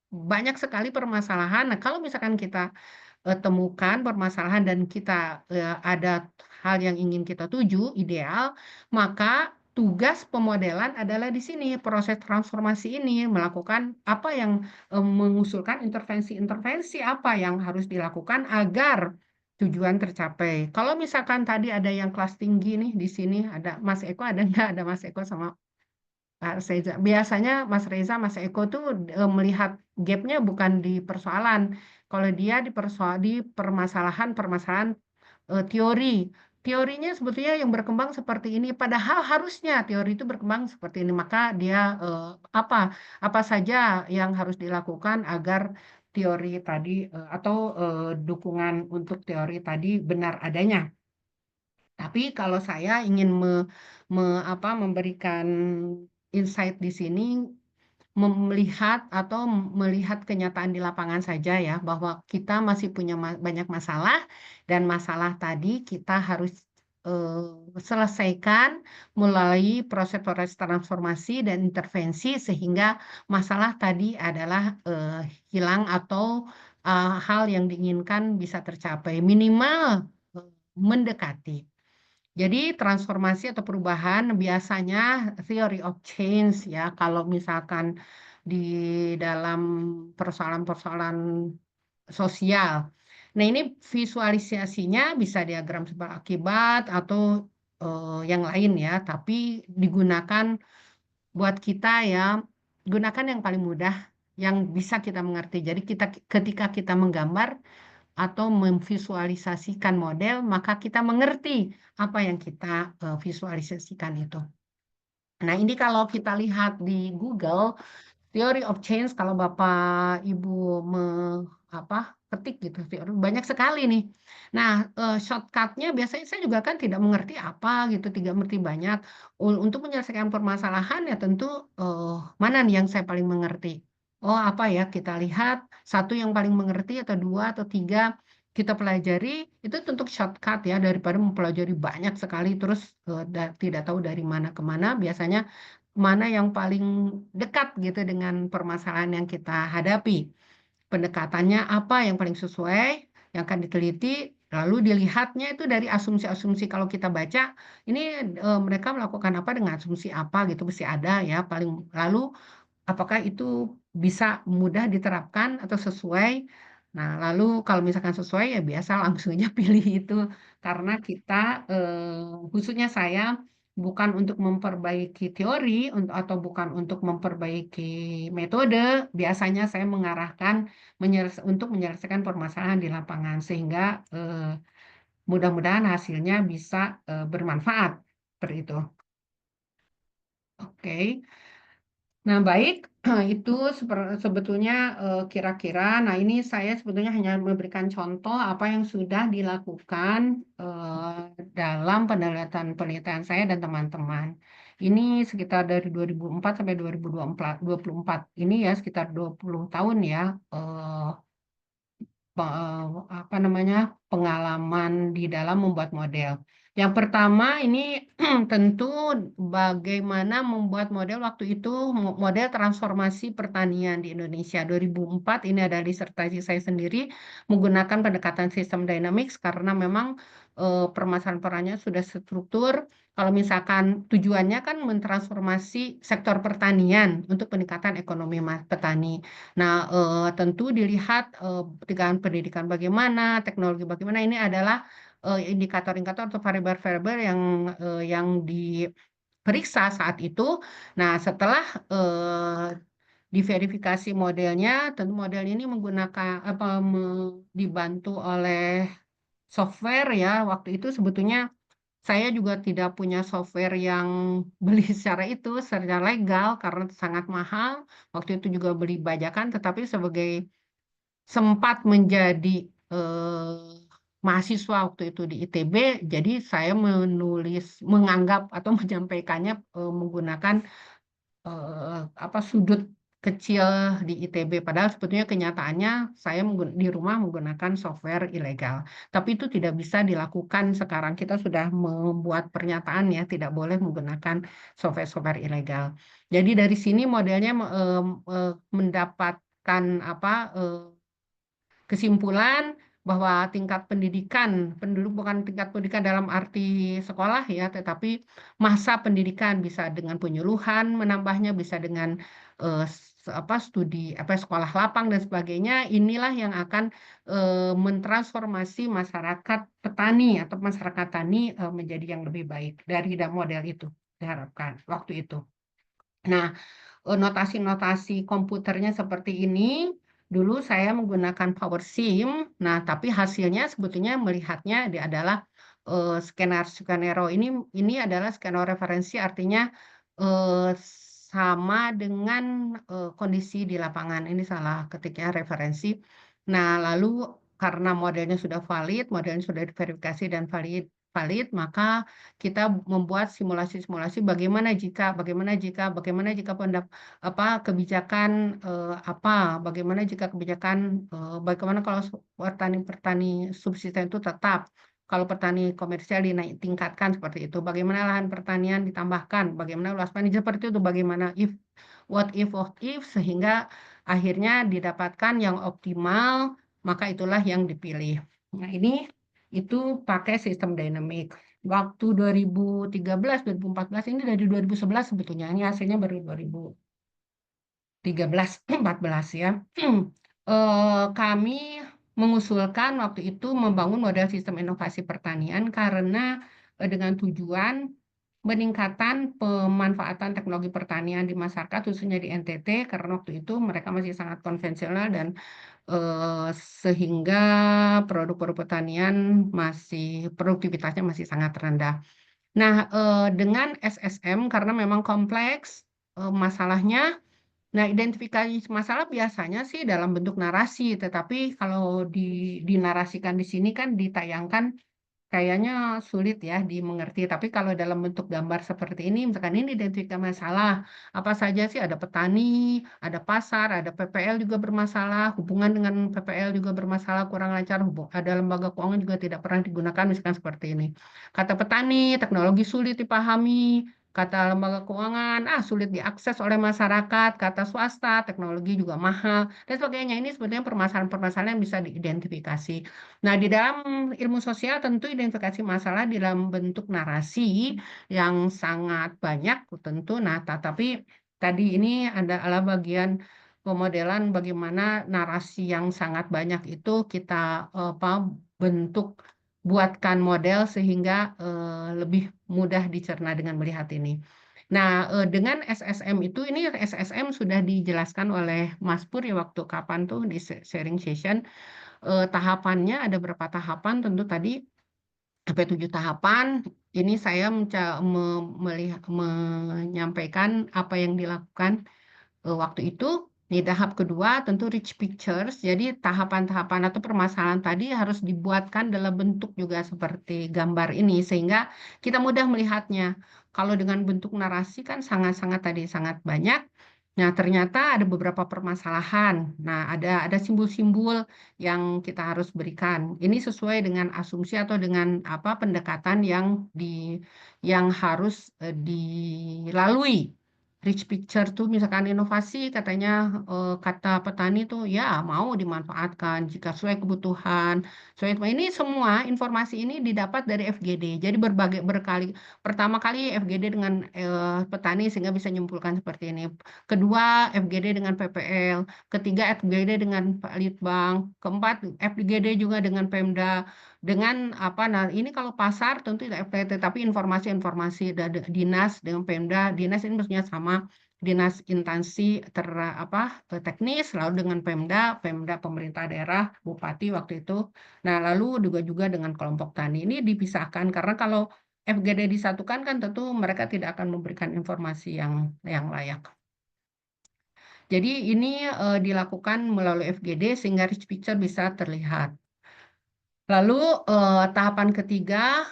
Banyak sekali permasalahan. Nah, kalau misalkan kita temukan permasalahan dan kita ada hal yang ingin kita tuju, ideal, maka tugas pemodelan adalah di sini proses transformasi ini melakukan mengusulkan intervensi-intervensi apa yang harus dilakukan agar tujuan tercapai. Kalau misalkan tadi ada yang kelas tinggi nih di sini ada Mas Eko, ada nggak? Ada Mas Eko sama Pak Reza. Biasanya Mas Reza, Mas Eko tuh melihat gapnya bukan di persoalan. Kalau dia di permasalahan teori. Teorinya sebetulnya yang berkembang seperti ini, padahal harusnya teori itu berkembang seperti ini. Maka dia apa saja yang harus dilakukan agar teori tadi atau dukungan untuk teori tadi benar adanya. Tapi kalau saya ingin memberikan insight di sini, melihat kenyataan di lapangan saja ya, bahwa kita masih punya banyak masalah, dan masalah tadi kita harus selesaikan melalui proses-proses transformasi dan intervensi sehingga masalah tadi adalah hilang atau hal yang diinginkan bisa tercapai, minimal mendekati. Jadi transformasi atau perubahan biasanya theory of change ya, kalau misalkan di dalam persoalan-persoalan sosial. Nah, ini visualisasinya bisa diagram sebab akibat atau yang lain ya, tapi digunakan buat kita ya, gunakan yang paling mudah yang bisa kita mengerti. Jadi ketika kita menggambar atau memvisualisasikan model, maka kita mengerti apa yang kita visualisasikan itu. Nah, ini kalau kita lihat di Google, Theory of Change, kalau Bapak Ibu ketik gitu, banyak sekali nih. Nah, shortcutnya biasanya saya juga kan tidak mengerti apa gitu, tidak mengerti banyak. Untuk menyelesaikan permasalahan ya tentu mana nih yang saya paling mengerti. Oh apa ya, kita lihat satu yang paling mengerti atau dua atau tiga kita pelajari, itu tentu shortcut ya, daripada mempelajari banyak sekali terus tidak tahu dari mana ke mana. Biasanya mana yang paling dekat gitu dengan permasalahan yang kita hadapi. Pendekatannya apa yang paling sesuai, yang akan diteliti, lalu dilihatnya itu dari asumsi-asumsi. Kalau kita baca, ini mereka melakukan apa dengan asumsi apa gitu, mesti ada ya paling. Lalu apakah itu bisa mudah diterapkan atau sesuai. Nah, lalu kalau misalkan sesuai ya biasa langsung aja pilih itu. Karena kita, khususnya saya, bukan untuk memperbaiki teori atau bukan untuk memperbaiki metode, biasanya saya mengarahkan untuk menyelesaikan permasalahan di lapangan sehingga mudah-mudahan hasilnya bisa bermanfaat seperti itu. Oke. Nah, baik. Itu sebetulnya kira-kira, nah ini saya sebetulnya hanya memberikan contoh apa yang sudah dilakukan dalam penelitian saya dan teman-teman. Ini sekitar dari 2004 sampai 2024. Ini ya sekitar 20 tahun ya. Apa namanya, pengalaman di dalam membuat model. Yang pertama ini tentu bagaimana membuat model waktu itu, model transformasi pertanian di Indonesia 2004. Ini adalah disertasi saya sendiri menggunakan pendekatan sistem dynamics karena memang permasalahan perannya sudah struktur. Kalau misalkan tujuannya kan mentransformasi sektor pertanian untuk peningkatan ekonomi petani. Nah, tentu dilihat tingkatan pendidikan bagaimana, teknologi bagaimana, ini adalah indikator-indikator atau variabel-variabel yang diperiksa saat itu. Nah, setelah diverifikasi modelnya, tentu model ini menggunakan dibantu oleh software ya. Waktu itu sebetulnya saya juga tidak punya software yang beli secara legal karena sangat mahal. Waktu itu juga beli bajakan, tetapi sebagai sempat menjadi mahasiswa waktu itu di ITB, jadi saya menganggap atau menyampaikannya menggunakan sudut kecil di ITB. Padahal sebetulnya kenyataannya saya di rumah menggunakan software ilegal. Tapi itu tidak bisa dilakukan sekarang. Kita sudah membuat pernyataan ya, tidak boleh menggunakan software-software ilegal. Jadi dari sini modelnya mendapatkan kesimpulan bahwa tingkat pendidikan penduduk bukan tingkat pendidikan dalam arti sekolah ya, tetapi masa pendidikan bisa dengan penyuluhan menambahnya, bisa dengan studi sekolah lapang dan sebagainya. Inilah yang akan mentransformasi masyarakat petani atau masyarakat tani menjadi yang lebih baik dari model itu diharapkan waktu itu. Nah, notasi-notasi komputernya seperti ini. Dulu saya menggunakan PowerSim. Nah, tapi hasilnya sebetulnya melihatnya dia adalah skenario ini adalah skenario referensi, artinya sama dengan kondisi di lapangan. Ini salah ketiknya referensi. Nah, lalu karena modelnya sudah valid, modelnya sudah diverifikasi dan valid, maka kita membuat simulasi-simulasi bagaimana jika kebijakan bagaimana kalau petani subsisten itu tetap, kalau petani komersial tingkatkan seperti itu, bagaimana lahan pertanian ditambahkan, bagaimana luas panen seperti itu, bagaimana what if sehingga akhirnya didapatkan yang optimal, maka itulah yang dipilih. Nah, itu pakai sistem dynamic. Waktu 2013, 2014, ini dari 2011 sebetulnya. Ini hasilnya baru 2013, 14 ya. Kami mengusulkan waktu itu membangun model sistem inovasi pertanian karena dengan tujuan peningkatan pemanfaatan teknologi pertanian di masyarakat, khususnya di NTT, karena waktu itu mereka masih sangat konvensional dan sehingga produk-produk pertanian produktivitasnya masih sangat rendah. Nah, dengan SSM karena memang kompleks masalahnya. Nah, identifikasi masalah biasanya sih dalam bentuk narasi, tetapi kalau dinarasikan di sini kan ditayangkan kayaknya sulit ya dimengerti. Tapi kalau dalam bentuk gambar seperti ini, misalkan ini identifikasi masalah, apa saja sih, ada petani, ada pasar, ada PPL juga bermasalah, hubungan dengan PPL juga bermasalah, kurang lancar, ada lembaga keuangan juga tidak pernah digunakan, misalkan seperti ini. Kata petani, teknologi sulit dipahami, kata lembaga keuangan, sulit diakses oleh masyarakat, kata swasta, teknologi juga mahal, dan sebagainya. Ini sebetulnya permasalahan-permasalahan yang bisa diidentifikasi. Nah, di dalam ilmu sosial tentu identifikasi masalah di dalam bentuk narasi yang sangat banyak tentu. Nah, tapi tadi ini adalah bagian pemodelan bagaimana narasi yang sangat banyak itu kita buatkan model sehingga lebih mudah dicerna dengan melihat ini. Nah, dengan SSM ini SSM sudah dijelaskan oleh Mas Pur ya waktu kapan tuh di sharing session. Tahapannya ada berapa tahapan, tentu tadi sampai 7 tahapan. Ini saya menyampaikan apa yang dilakukan waktu itu. Di tahap kedua tentu rich pictures, jadi tahapan-tahapan atau permasalahan tadi harus dibuatkan dalam bentuk juga seperti gambar ini sehingga kita mudah melihatnya. Kalau dengan bentuk narasi kan sangat-sangat tadi sangat banyak. Nah, ternyata ada beberapa permasalahan. Nah, ada simbol-simbol yang kita harus berikan. Ini sesuai dengan asumsi atau dengan apa pendekatan yang harus dilalui. Rich picture tuh misalkan inovasi katanya kata petani tuh ya mau dimanfaatkan jika sesuai kebutuhan. Ini semua informasi ini didapat dari FGD. Jadi pertama kali FGD dengan petani sehingga bisa menyimpulkan seperti ini. Kedua FGD dengan PPL, ketiga FGD dengan Pak Litbang, keempat FGD juga dengan Pemda. Dengan apa, nah ini kalau pasar tentu tidak FGD, tapi informasi-informasi dinas dengan Pemda, dinas ini maksudnya sama dinas instansi teknis, lalu dengan Pemda pemerintah daerah, bupati waktu itu. Nah, lalu juga dengan kelompok tani. Ini dipisahkan karena kalau FGD disatukan kan tentu mereka tidak akan memberikan informasi yang layak. Jadi ini dilakukan melalui FGD sehingga rich picture bisa terlihat. Lalu tahapan ketiga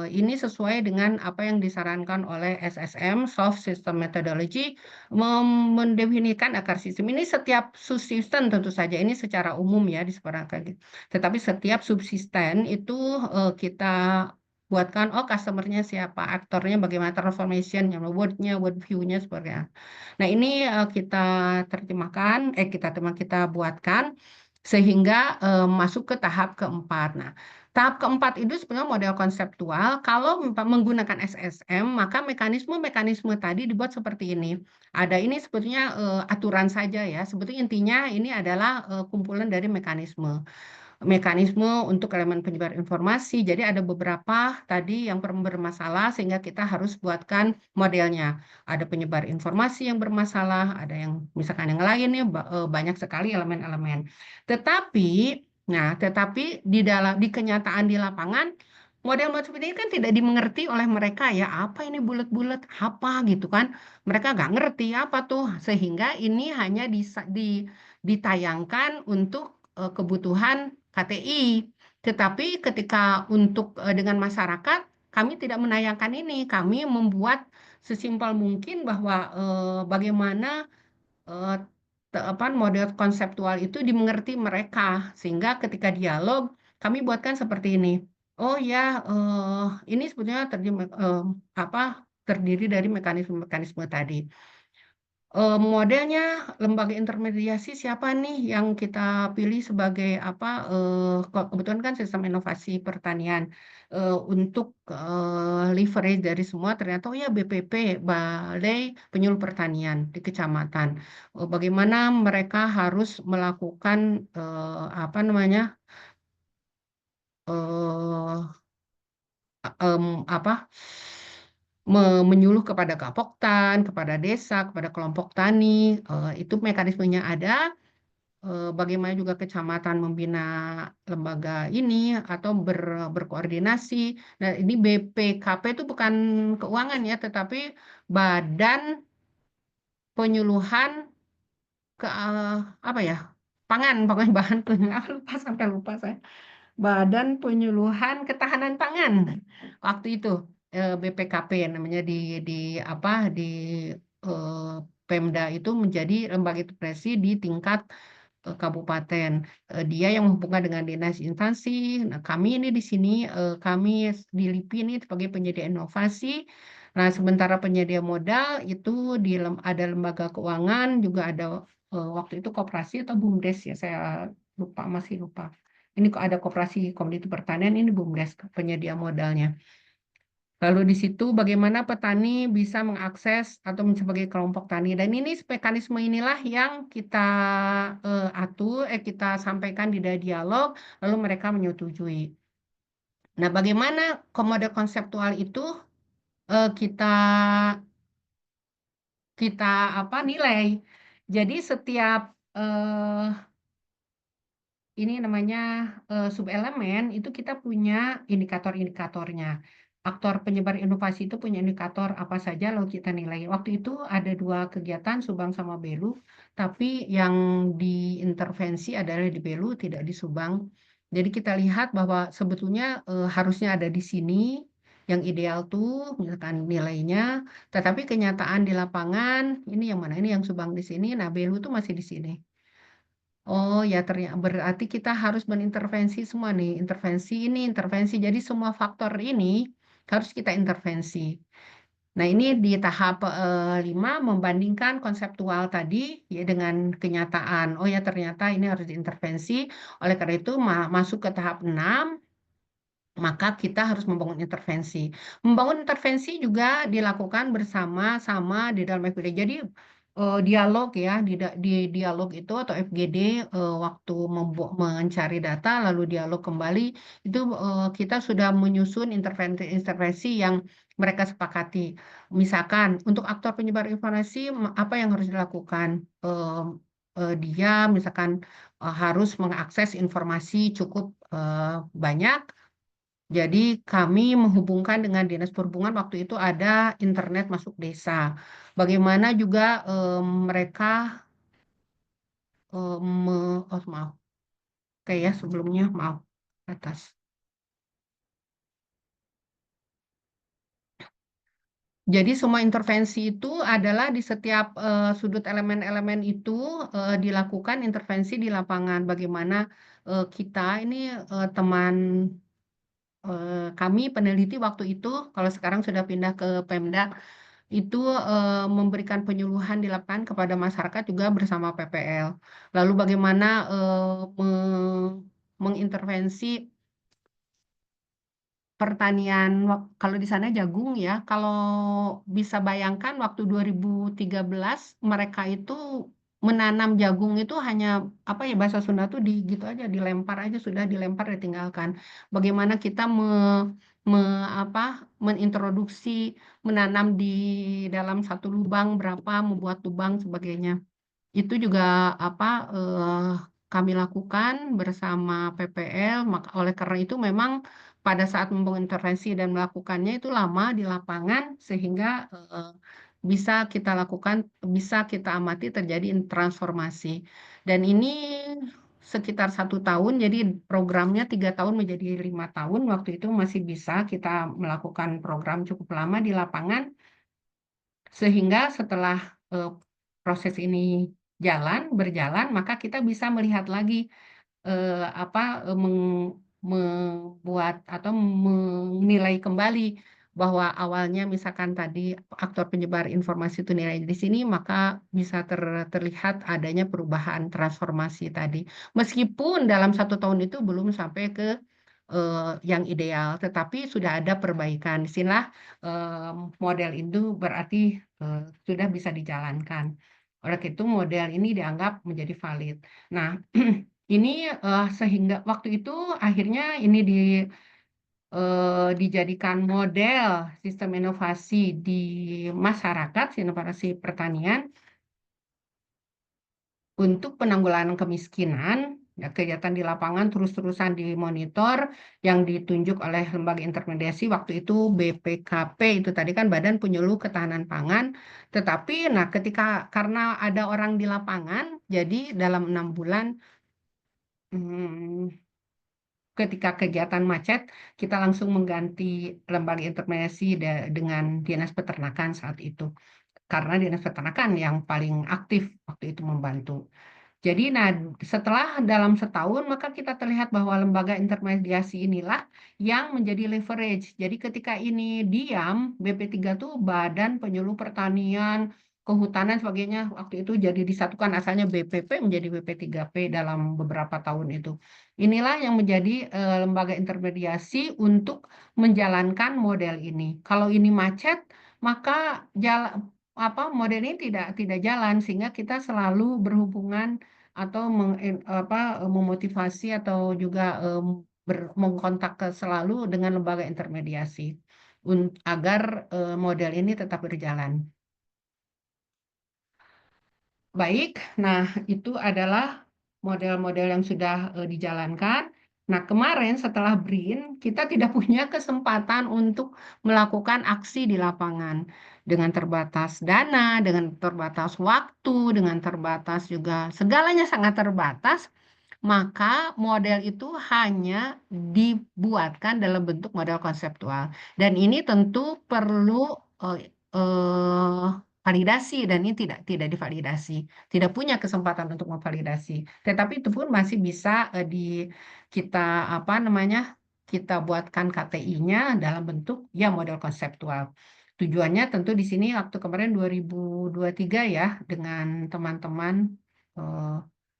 ini sesuai dengan apa yang disarankan oleh SSM, Soft System Methodology, mendefinisikan akar sistem. Ini setiap subsisten tentu saja, ini secara umum ya disepakati. Tetapi setiap subsisten itu kita buatkan, customer-nya siapa, aktornya bagaimana, transformation, word-nya, word view-nya seperti apa. Nah ini kita buatkan sehingga masuk ke tahap keempat. Nah, tahap keempat itu sebenarnya model konseptual. Kalau menggunakan SSM, maka mekanisme-mekanisme tadi dibuat seperti ini. Ada ini sebetulnya aturan saja ya. Sebetulnya intinya ini adalah kumpulan dari mekanisme untuk elemen penyebar informasi. Jadi ada beberapa tadi yang bermasalah sehingga kita harus buatkan modelnya. Ada penyebar informasi yang bermasalah, ada yang misalkan yang lain ya banyak sekali elemen-elemen. Tetapi di kenyataan di lapangan model-model seperti ini kan tidak dimengerti oleh mereka ya, apa ini bulat-bulat apa gitu kan. Mereka nggak ngerti apa tuh sehingga ini hanya ditayangkan untuk kebutuhan KTI. Tetapi ketika untuk dengan masyarakat, kami tidak menayangkan ini. Kami membuat sesimpel mungkin bahwa bagaimana model konseptual itu dimengerti mereka. Sehingga ketika dialog, kami buatkan seperti ini. Oh ya, ini sebetulnya terdiri dari mekanisme-mekanisme tadi. Modelnya lembaga intermediasi siapa nih yang kita pilih sebagai kebetulan kan sistem inovasi pertanian untuk leverage dari semua ternyata ya BPP Balai Penyuluh Pertanian di kecamatan. Bagaimana mereka harus melakukan eh, menyuluh kepada Kapoktan, kepada desa, kepada kelompok tani, itu mekanismenya ada. Bagaimana juga kecamatan membina lembaga ini atau berkoordinasi. Nah, ini BPKP itu bukan keuangan ya, tetapi Badan Penyuluhan Pangan, pokoknya bahan penyuluhan lupa saya. Badan Penyuluhan Ketahanan Pangan waktu itu BPKP namanya di Pemda itu menjadi lembaga intervensi di tingkat kabupaten. Dia yang menghubungkan dengan dinas instansi. Nah, kami ini di sini kami di LIPI ini sebagai penyedia inovasi. Nah, sementara penyedia modal itu ada lembaga keuangan juga ada waktu itu koperasi atau BUMDes ya saya masih lupa. Ini kok ada koperasi komoditi pertanian, ini BUMDes penyedia modalnya. Lalu di situ bagaimana petani bisa mengakses atau sebagai kelompok tani. Dan ini mekanisme inilah yang kita kita sampaikan di dialog, lalu mereka menyetujui. Nah, bagaimana model konseptual itu kita nilai. Jadi setiap ini namanya subelemen itu kita punya indikator-indikatornya. aktor penyebar inovasi itu punya indikator apa saja lalu kita nilai. Waktu itu ada 2 kegiatan Subang sama Belu, tapi yang diintervensi adalah di Belu, tidak di Subang. Jadi kita lihat bahwa sebetulnya harusnya ada di sini, yang ideal tuh misalkan nilainya, tetapi kenyataan di lapangan ini yang mana? Ini yang Subang di sini, nah Belu tuh masih di sini. Oh ya, ternyata berarti kita harus mengintervensi semua nih, intervensi ini, intervensi. Jadi semua faktor ini harus kita intervensi. Nah, ini di tahap 5 membandingkan konseptual tadi ya dengan kenyataan. Oh ya, ternyata ini harus diintervensi. Oleh karena itu masuk ke tahap 6, maka kita harus membangun intervensi. Membangun intervensi juga dilakukan bersama-sama di dalam FGD. Jadi dialog ya, di dialog itu atau FGD waktu mencari data lalu dialog kembali itu kita sudah menyusun intervensi yang mereka sepakati. Misalkan untuk aktor penyebar informasi apa yang harus dilakukan? Dia misalkan harus mengakses informasi cukup banyak. Jadi kami menghubungkan dengan Dinas Perhubungan waktu itu ada internet masuk desa. Bagaimana juga mereka oh maaf, kayak ya sebelumnya maaf atas. Jadi semua intervensi itu adalah di setiap sudut elemen-elemen itu dilakukan intervensi di lapangan. Bagaimana kita ini teman kami peneliti waktu itu, kalau sekarang sudah pindah ke Pemda, itu memberikan penyuluhan di lapangan kepada masyarakat juga bersama PPL. Lalu bagaimana mengintervensi pertanian, kalau di sana jagung ya, kalau bisa bayangkan waktu 2013 mereka itu menanam jagung itu hanya apa ya bahasa Sunda tuh di gitu aja dilempar aja sudah dilempar ditinggalkan. Bagaimana kita apa menintroduksi menanam di dalam satu lubang berapa membuat lubang sebagainya. Itu juga apa kami lakukan bersama PPL. Maka oleh karena itu memang pada saat membangun intervensi dan melakukannya itu lama di lapangan sehingga bisa kita lakukan, bisa kita amati terjadi transformasi. Dan ini sekitar 1 tahun, jadi programnya 3 tahun menjadi 5 tahun. Waktu itu masih bisa kita melakukan program cukup lama di lapangan, sehingga setelah proses ini berjalan, maka kita bisa melihat lagi apa membuat atau menilai kembali bahwa awalnya misalkan tadi aktor penyebar informasi itu nilai di sini, maka bisa terlihat adanya perubahan transformasi tadi. Meskipun dalam 1 tahun itu belum sampai ke yang ideal, tetapi sudah ada perbaikan. Disinilah model itu berarti sudah bisa dijalankan. Oleh itu model ini dianggap menjadi valid. Nah, ini sehingga waktu itu akhirnya ini dijadikan model sistem inovasi di masyarakat, inovasi pertanian untuk penanggulangan kemiskinan. Ya, kegiatan di lapangan terus-terusan dimonitor yang ditunjuk oleh lembaga intermediasi waktu itu BPKP itu tadi kan Badan Penyuluh Ketahanan Pangan. Tetapi nah karena ada orang di lapangan, jadi dalam 6 bulan ketika kegiatan macet, kita langsung mengganti lembaga intermediasi dengan Dinas Peternakan saat itu. Karena Dinas Peternakan yang paling aktif waktu itu membantu. Jadi, nah, setelah dalam setahun, maka kita terlihat bahwa lembaga intermediasi inilah yang menjadi leverage. Jadi, ketika ini diam, BP3 itu Badan Penyuluh Pertanian, Kehutanan, sebagainya, waktu itu jadi disatukan asalnya BPP menjadi BP3P dalam beberapa tahun itu. Inilah yang menjadi lembaga intermediasi untuk menjalankan model ini. Kalau ini macet, maka model ini tidak jalan, sehingga kita selalu berhubungan atau memotivasi atau juga mengkontak selalu dengan lembaga intermediasi agar model ini tetap berjalan. Baik, nah itu adalah model-model yang sudah dijalankan. Nah, kemarin setelah BRIN, kita tidak punya kesempatan untuk melakukan aksi di lapangan dengan terbatas dana, dengan terbatas waktu, dengan terbatas juga segalanya sangat terbatas. Maka model itu hanya dibuatkan dalam bentuk model konseptual. Dan ini tentu perlu validasi dan ini tidak divalidasi, tidak punya kesempatan untuk memvalidasi. Tetapi itu pun masih bisa kita apa namanya kita buatkan KTI-nya dalam bentuk ya model konseptual. Tujuannya tentu di sini waktu kemarin 2023 ya dengan teman-teman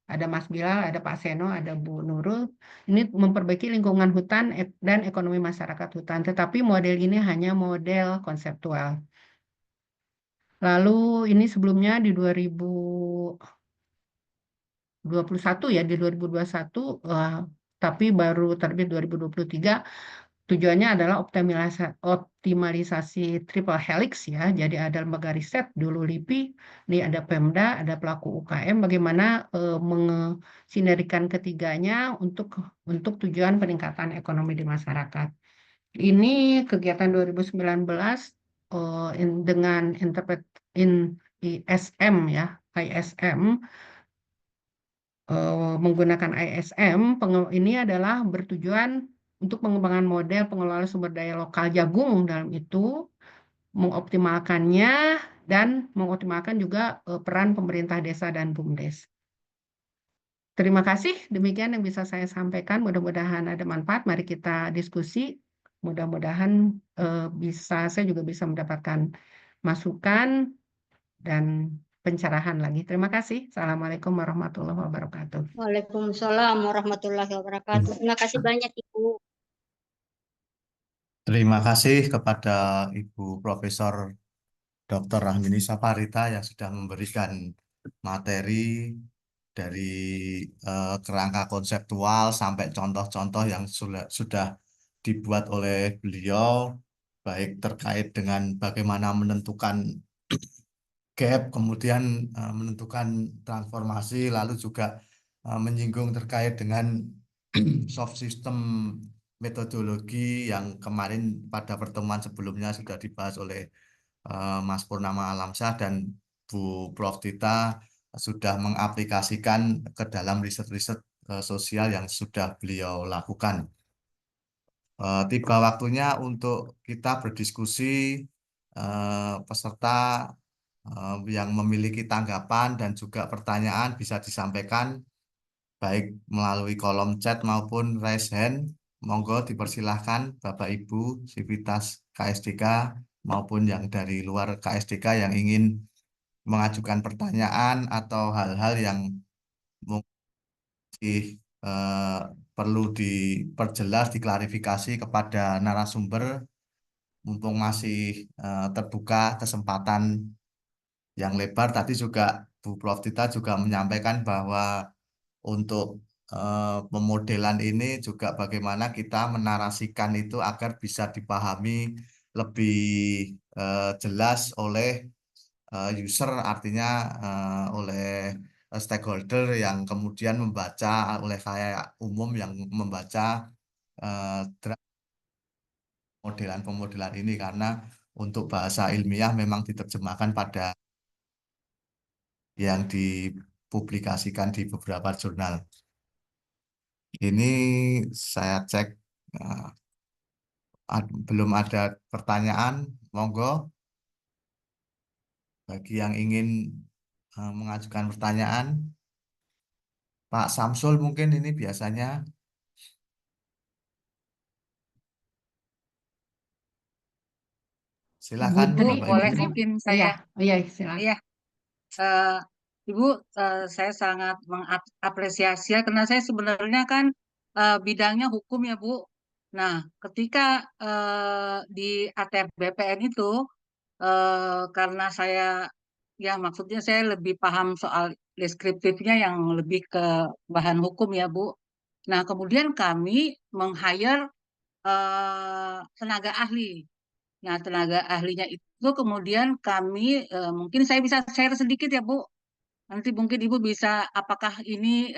ada Mas Bilal, ada Pak Seno, ada Bu Nurul. Ini memperbaiki lingkungan hutan dan ekonomi masyarakat hutan. Tetapi model ini hanya model konseptual. Lalu ini sebelumnya di 2021 ya, di 2021, tapi baru terbit 2023. Tujuannya adalah optimalisasi triple helix ya. Jadi ada lembaga riset dulu LIPI, ini ada Pemda, ada pelaku UKM. Bagaimana mensinergikan ketiganya untuk tujuan peningkatan ekonomi di masyarakat. Ini kegiatan 2019 dengan ISM ya, ISM menggunakan ISM ini adalah bertujuan untuk pengembangan model pengelolaan sumber daya lokal jagung dalam itu mengoptimalkannya dan mengoptimalkan juga peran pemerintah desa dan BUMDes. Terima kasih, demikian yang bisa saya sampaikan. Mudah-mudahan ada manfaat. Mari kita diskusi. Mudah-mudahan saya juga bisa mendapatkan masukan dan pencerahan lagi. Terima kasih. Assalamualaikum warahmatullahi wabarakatuh. Waalaikumsalam warahmatullahi wabarakatuh. Terima kasih banyak Ibu. Terima kasih kepada Ibu Profesor Dr. Rahmini Saparita yang sudah memberikan materi dari kerangka konseptual sampai contoh-contoh yang sudah dibuat oleh beliau, baik terkait dengan bagaimana menentukan gap, kemudian menentukan transformasi, lalu juga menyinggung terkait dengan soft system metodologi yang kemarin pada pertemuan sebelumnya sudah dibahas oleh Mas Purnama Alamsyah dan Bu Prof. Tita sudah mengaplikasikan ke dalam riset-riset sosial yang sudah beliau lakukan. Tiba waktunya untuk kita berdiskusi, peserta yang memiliki tanggapan dan juga pertanyaan bisa disampaikan baik melalui kolom chat maupun raise hand. Monggo dipersilahkan Bapak Ibu Sivitas KSDK maupun yang dari luar KSDK yang ingin mengajukan pertanyaan atau hal-hal yang mungkin perlu diperjelas, diklarifikasi kepada narasumber, mumpung masih terbuka kesempatan yang lebar. Tadi juga Bu Prof. Tita juga menyampaikan bahwa untuk pemodelan ini juga bagaimana kita menarasikan itu agar bisa dipahami lebih jelas oleh user, artinya oleh stakeholder yang kemudian membaca, oleh kayak umum yang membaca modelan-pemodelan ini, karena untuk bahasa ilmiah memang diterjemahkan pada yang dipublikasikan di beberapa jurnal. Ini saya cek belum ada pertanyaan, monggo bagi yang ingin mengajukan pertanyaan. Pak Samsul mungkin ini biasanya. Silakan Tadi Bapak boleh Ibu. mungkin Iya, saya. iya, silakan. Iya, Ibu, saya sangat mengapresiasi ya, karena saya sebenarnya kan bidangnya hukum ya Bu. Nah, ketika di ATF BPN itu, karena saya, ya maksudnya saya lebih paham soal deskriptifnya yang lebih ke bahan hukum ya Bu. Nah, kemudian kami meng-hire tenaga ahli. Nah, tenaga ahlinya itu kemudian kami, mungkin saya bisa share sedikit ya Bu. Nanti mungkin Ibu bisa, apakah ini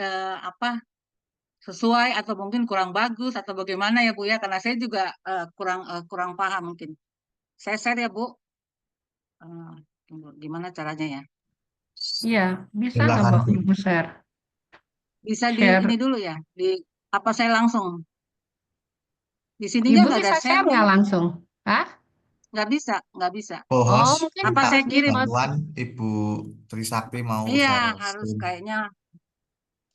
sesuai atau mungkin kurang bagus atau bagaimana ya Bu ya, karena saya juga kurang paham mungkin. Saya share ya Bu. Tunggu, gimana caranya ya? Iya, bisa nggak Silakan, Mbak Bu. Ibu share? Bisa di ini Share. dulu ya, di apa saya langsung? Di sininya Ibu nggak ada bisa share share Bu, nggak langsung? Hah? nggak bisa. Oh, Co-host mungkin Apa minta saya harus di kirim? host. bantuan Ibu Trisakti mau Iya, share harus screen. kayaknya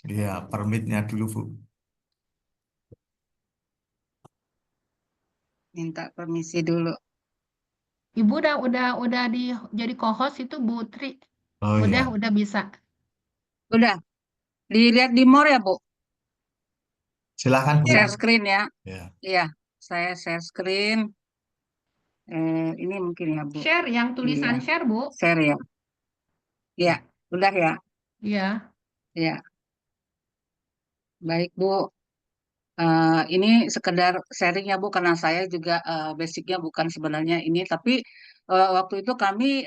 Iya, permitnya dulu, Bu. minta permisi dulu. Ibu udah jadi co-host itu Bu Tri. Oh iya, Udah bisa. Udah, dilihat di more ya Bu, silakan, Bu. share Share. screen ya. Ya. Iya, saya share screen. Ini mungkin ya Bu. Share yang Iya, tulisan share Bu. share ya. Iya, udah ya. Iya. Iya, baik Bu. Ini sekedar sharing ya Bu, karena saya juga basicnya bukan sebenarnya ini, tapi waktu itu kami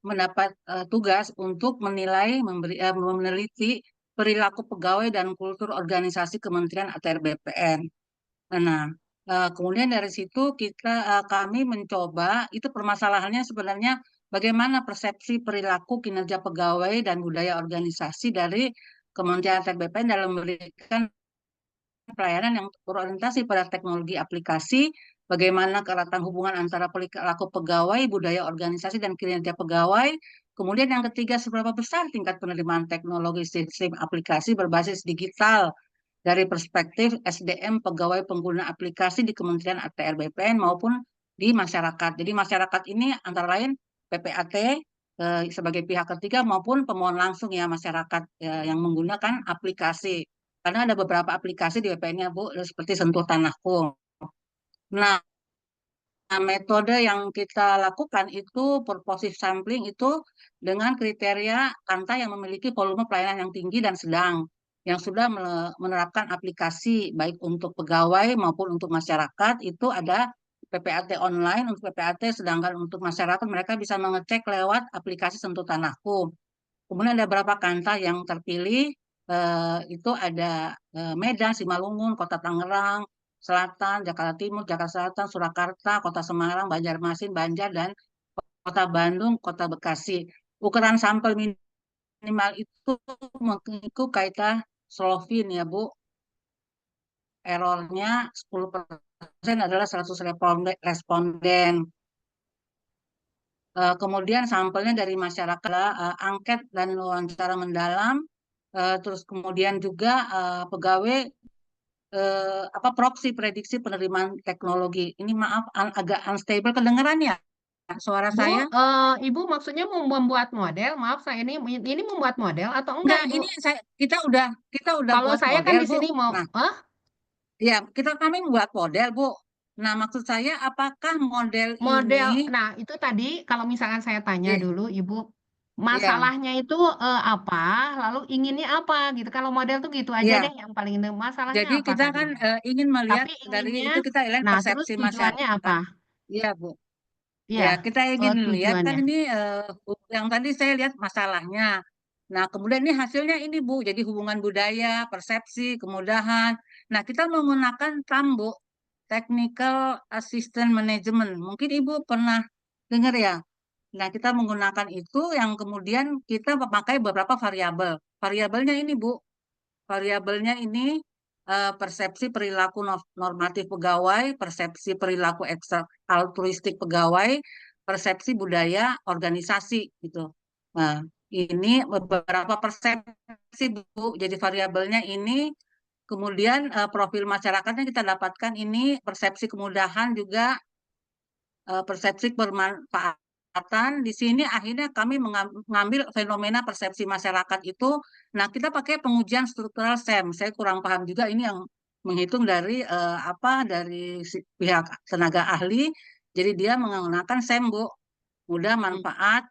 mendapat tugas untuk meneliti perilaku pegawai dan kultur organisasi Kementerian ATR BPN. Nah, kemudian dari situ kami mencoba itu permasalahannya sebenarnya bagaimana persepsi perilaku kinerja pegawai dan budaya organisasi dari Kementerian ATR BPN dalam memberikan pelayanan yang berorientasi pada teknologi aplikasi, bagaimana keratan hubungan antara perilaku pegawai, budaya organisasi, dan kinerja pegawai. Kemudian yang ketiga, seberapa besar tingkat penerimaan teknologi sistem aplikasi berbasis digital dari perspektif SDM pegawai pengguna aplikasi di Kementerian ATR BPN maupun di masyarakat. Jadi masyarakat ini antara lain PPAT sebagai pihak ketiga maupun pemohon langsung ya masyarakat yang menggunakan aplikasi. Karena ada beberapa aplikasi di BPN-nya Bu, seperti Sentuh Tanahku. Nah, metode yang kita lakukan itu purposive sampling itu dengan kriteria Kanta yang memiliki volume pelayanan yang tinggi dan sedang, yang sudah menerapkan aplikasi baik untuk pegawai maupun untuk masyarakat. Itu ada PPAT online untuk PPAT, sedangkan untuk masyarakat mereka bisa mengecek lewat aplikasi Sentuh Tanahku. Kemudian ada beberapa kanta yang terpilih, itu ada Medan, Simalungun, Kota Tangerang, Selatan, Jakarta Timur, Jakarta Selatan, Surakarta, Kota Semarang, Banjarmasin, Banjar, dan Kota Bandung, Kota Bekasi. Ukuran sampel minimal itu mengikut kaitan Slovin ya Bu. Errornya 10% adalah 100 responden. Kemudian sampelnya dari masyarakat, angket dan wawancara mendalam, terus kemudian juga pegawai proksi prediksi penerimaan teknologi. Ini maaf agak unstable kedengeran ya suara Bu, saya? Ibu maksudnya mau membuat model? Maaf, saya ini membuat model atau enggak Enggak, Ibu? ini kita udah Kalau buat saya kan model di Bu. sini mau, Nah, ya kami buat model Bu. Nah, maksud saya apakah model model. ini, Nah, itu tadi kalau misalkan saya tanya eh, dulu, Ibu, ya, masalahnya itu apa, lalu inginnya apa gitu. Kalau model tuh gitu aja ya. deh, yang paling ini masalahnya Jadi apa kita tadi. kan ingin melihat Tapi dari inginnya, itu kita lihat nah terus persepsi tujuannya apa? masyarakat. Iya Bu. Iya, Ya, kita ingin lihat kan tujuannya. ini yang tadi saya lihat masalahnya. Nah, kemudian ini hasilnya ini Bu, jadi hubungan budaya, persepsi, kemudahan. Nah, kita menggunakan TAMBO, Technical Assistant Management. Mungkin Ibu pernah dengar ya. Nah, kita menggunakan itu yang kemudian kita memakai beberapa variabel. Variabelnya ini Bu, variabelnya ini persepsi perilaku normatif pegawai, persepsi perilaku ekstra altruistik pegawai, persepsi budaya organisasi gitu. Nah, ini beberapa persepsi Bu. Jadi variabelnya ini, kemudian profil masyarakatnya kita dapatkan ini, persepsi kemudahan juga, persepsi bermanfaatan. Di sini akhirnya kami mengambil fenomena persepsi masyarakat itu. Nah, kita pakai pengujian struktural SEM. Saya kurang paham juga ini yang menghitung dari dari pihak tenaga ahli. Jadi dia menggunakan SEM, Bu. Mudah manfaat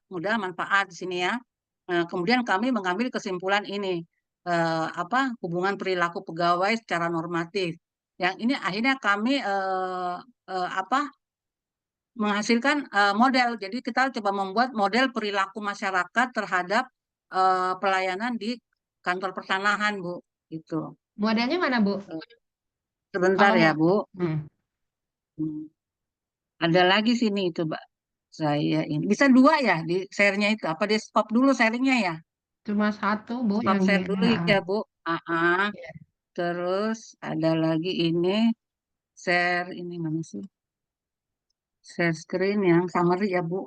di sini ya. Kemudian kami mengambil kesimpulan ini, hubungan perilaku pegawai secara normatif. Yang ini akhirnya kami menghasilkan model. Jadi kita coba membuat model perilaku masyarakat terhadap pelayanan di kantor pertanahan, Bu. Gitu. Modelnya mana, Bu? Sebentar Kalau ya, mau, Bu. hmm, Hmm. Ada lagi sini itu, Mbak. Saya ini bisa dua ya di share-nya itu. Apa di stop dulu sharingnya ya? cuma satu, Bu, Stop yang share dia. dulu ya, Bu. Terus ada lagi ini share ini mana sih? Share screen yang summary ya, Bu.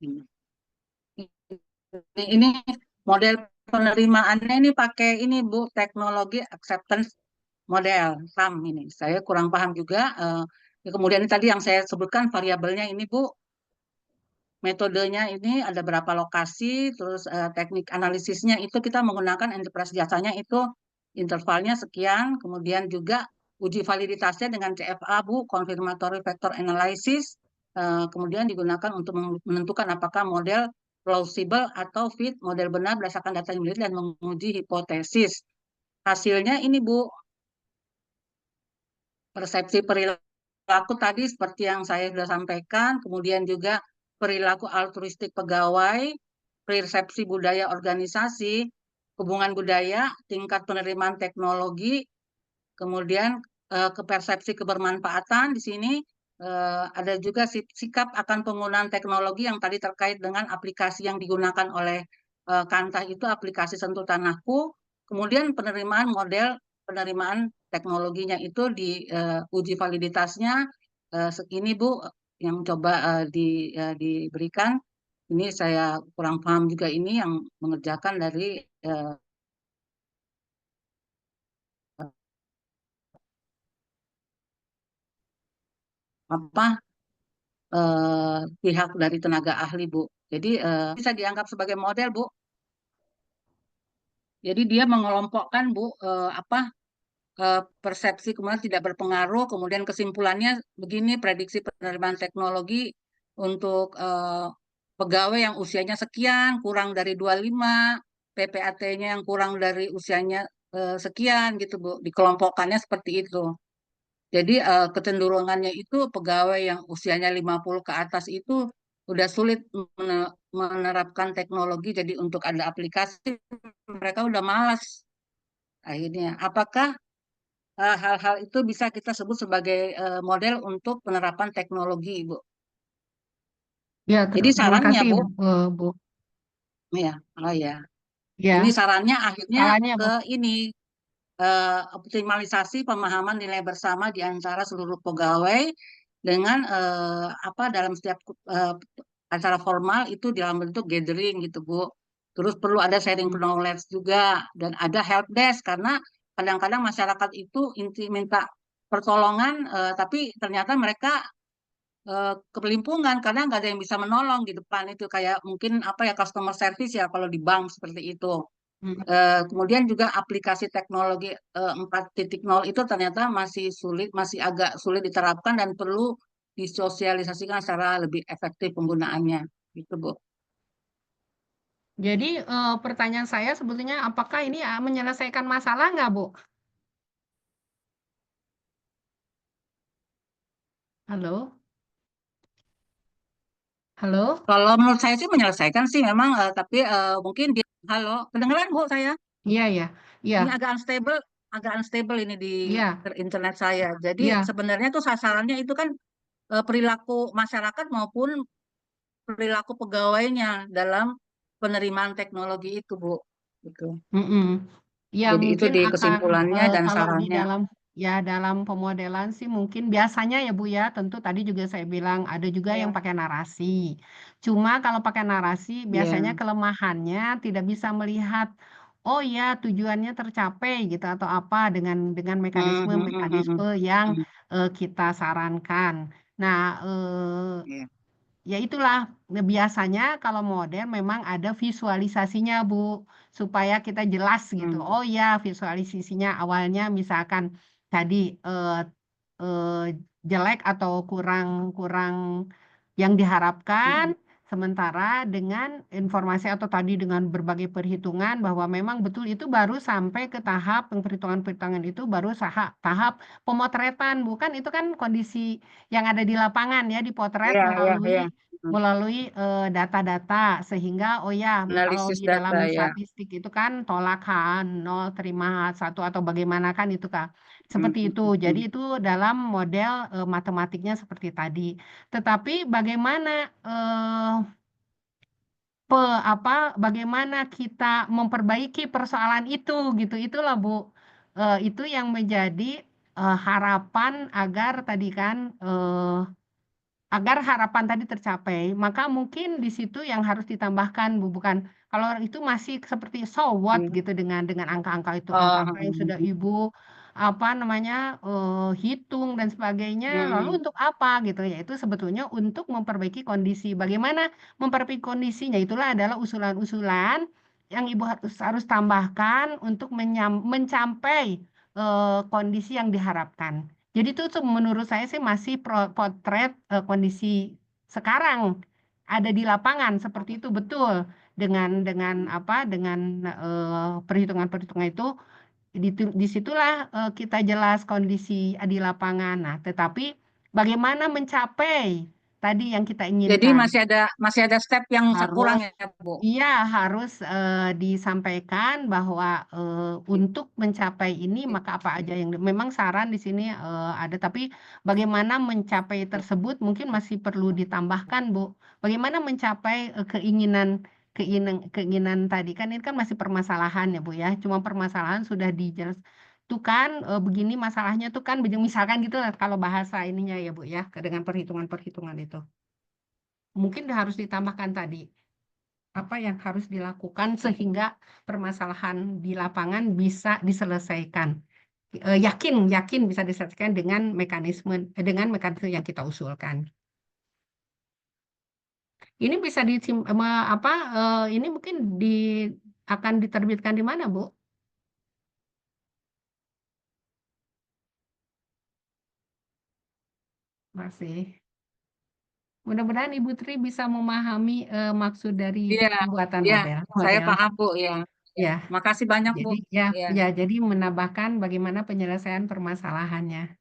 Ini. Ini model penerimaannya ini pakai ini Bu, teknologi acceptance model SAM ini. Saya kurang paham juga. Kemudian ini tadi yang saya sebutkan variabelnya ini Bu, metodenya ini ada berapa lokasi, terus teknik analisisnya itu kita menggunakan enterprise jasanya itu intervalnya sekian, kemudian juga uji validitasnya dengan CFA Bu, confirmatory factor analysis, kemudian digunakan untuk menentukan apakah model plausible atau fit, model benar berdasarkan data yang dilihat dan menguji hipotesis. Hasilnya ini Bu, persepsi perilaku tadi seperti yang saya sudah sampaikan, kemudian juga perilaku altruistik pegawai, persepsi budaya organisasi, hubungan budaya, tingkat penerimaan teknologi, kemudian ke persepsi kebermanfaatan di sini ada juga sikap akan penggunaan teknologi yang tadi terkait dengan aplikasi yang digunakan oleh Kantah itu aplikasi Sentuh Tanahku, kemudian penerimaan model penerimaan teknologinya itu di uji validitasnya segini Bu yang coba diberikan. Ini saya kurang paham juga ini yang mengerjakan dari apa pihak dari tenaga ahli Bu. Jadi bisa dianggap sebagai model Bu. Jadi dia mengelompokkan Bu persepsi kemudian tidak berpengaruh, kemudian kesimpulannya begini prediksi penerimaan teknologi untuk pegawai yang usianya sekian kurang dari 25, PPAT-nya yang kurang dari usianya sekian gitu Bu. Dikelompokkannya seperti itu. Jadi kecenderungannya itu pegawai yang usianya 50 ke atas itu udah sulit menerapkan teknologi. Jadi untuk ada aplikasi mereka udah malas akhirnya. Apakah hal-hal itu bisa kita sebut sebagai model untuk penerapan teknologi, Bu? Ya, Jadi terima sarannya, kasih, Bu, Bu. ya, oh ya, ini Ya, sarannya akhirnya salahnya, ke Bu. ini optimalisasi pemahaman nilai bersama di antara seluruh pegawai dengan apa dalam setiap acara formal itu dalam bentuk gathering gitu Bu. Terus perlu ada sharing knowledge juga dan ada help desk karena kadang-kadang masyarakat itu inti minta pertolongan tapi ternyata mereka kepelimpungan karena nggak ada yang bisa menolong di depan itu kayak mungkin apa ya customer service ya kalau di bank seperti itu. Hmm. Kemudian juga aplikasi teknologi 4.0 itu ternyata masih sulit, masih agak sulit diterapkan dan perlu disosialisasikan secara lebih efektif penggunaannya, gitu Bu. Jadi pertanyaan saya sebetulnya apakah ini menyelesaikan masalah nggak, Bu? Halo? Halo? Kalau menurut saya sih menyelesaikan sih memang, tapi mungkin di halo, kedengeran Bu saya? Iya, ya. Iya, Ini agak unstable ini di iya, internet saya. Jadi iya. sebenarnya tuh sasarannya itu kan perilaku masyarakat maupun perilaku pegawainya dalam penerimaan teknologi itu, Bu. Gitu. Mm-mm. Ya, Jadi itu mungkin di akan kesimpulannya dan kalau di sarannya. dalam pemodelan sih mungkin biasanya ya Bu ya, tentu tadi juga saya bilang ada juga yang Ya, pakai narasi. Cuma kalau pakai narasi biasanya ya. kelemahannya tidak bisa melihat oh ya tujuannya tercapai gitu atau apa dengan Hmm, hmm, hmm, hmm, hmm. mekanisme-mekanisme yang Hmm, kita sarankan. Nah, ya. ya itulah biasanya kalau model memang ada visualisasinya Bu supaya kita jelas gitu. Hmm, Oh ya visualisasinya awalnya misalkan tadi eh, jelek atau kurang kurang yang diharapkan hmm, sementara dengan informasi atau tadi dengan berbagai perhitungan bahwa memang betul itu baru sampai ke tahap perhitungan-perhitungan itu baru tahap pemotretan bukan itu kan kondisi yang ada di lapangan ya dipotret ya, ya, melalui ya. melalui data-data sehingga oh ya kalau Analisis di data dalam ya. statistik itu kan tolak H0 terima H1 atau bagaimana kan itu Kak. Seperti itu. Jadi itu dalam model matematiknya seperti tadi. Tetapi bagaimana bagaimana kita memperbaiki persoalan itu gitu. Itulah Bu. Itu yang menjadi harapan agar tadi kan agar harapan tadi tercapai, maka mungkin di situ yang harus ditambahkan, Bu, bukan kalau itu masih seperti so what Hmm. gitu dengan angka-angka itu, Oh, angka-angka yang sudah Ibu apa namanya hitung dan sebagainya. Lalu untuk apa gitu ya? Itu sebetulnya untuk memperbaiki kondisi. Bagaimana memperbaiki kondisinya? Itulah adalah usulan-usulan yang Ibu harus tambahkan untuk mencapai kondisi yang diharapkan. Jadi itu menurut saya sih masih potret kondisi sekarang ada di lapangan seperti itu betul dengan apa dengan perhitungan-perhitungan itu disitulah kita jelas kondisi di lapangan. Nah, tetapi bagaimana mencapai tadi yang kita jadi inginkan masih ada step yang kurang harus ya, Bu. iya harus disampaikan bahwa untuk mencapai ini maka apa aja yang memang saran di sini ada tapi bagaimana mencapai tersebut mungkin masih perlu ditambahkan Bu. Bagaimana mencapai keinginan tadi kan ini kan masih permasalahan ya Bu ya. Cuma permasalahan sudah dijelas tuh kan begini masalahnya tuh kan misalkan gitu lah kalau bahasa ininya ya Bu ya dengan perhitungan-perhitungan itu. Mungkin harus ditambahkan tadi apa yang harus dilakukan sehingga permasalahan di lapangan bisa diselesaikan. Yakin bisa diselesaikan dengan mekanisme yang kita usulkan. Ini bisa ini mungkin akan diterbitkan di mana, Bu? Masih. Mudah-mudahan Ibu Tri bisa memahami maksud dari Iya, pembuatan iya, model. saya paham, Bu, ya. Ya, Makasih banyak, Bu. jadi Ya, jadi menambahkan bagaimana penyelesaian permasalahannya.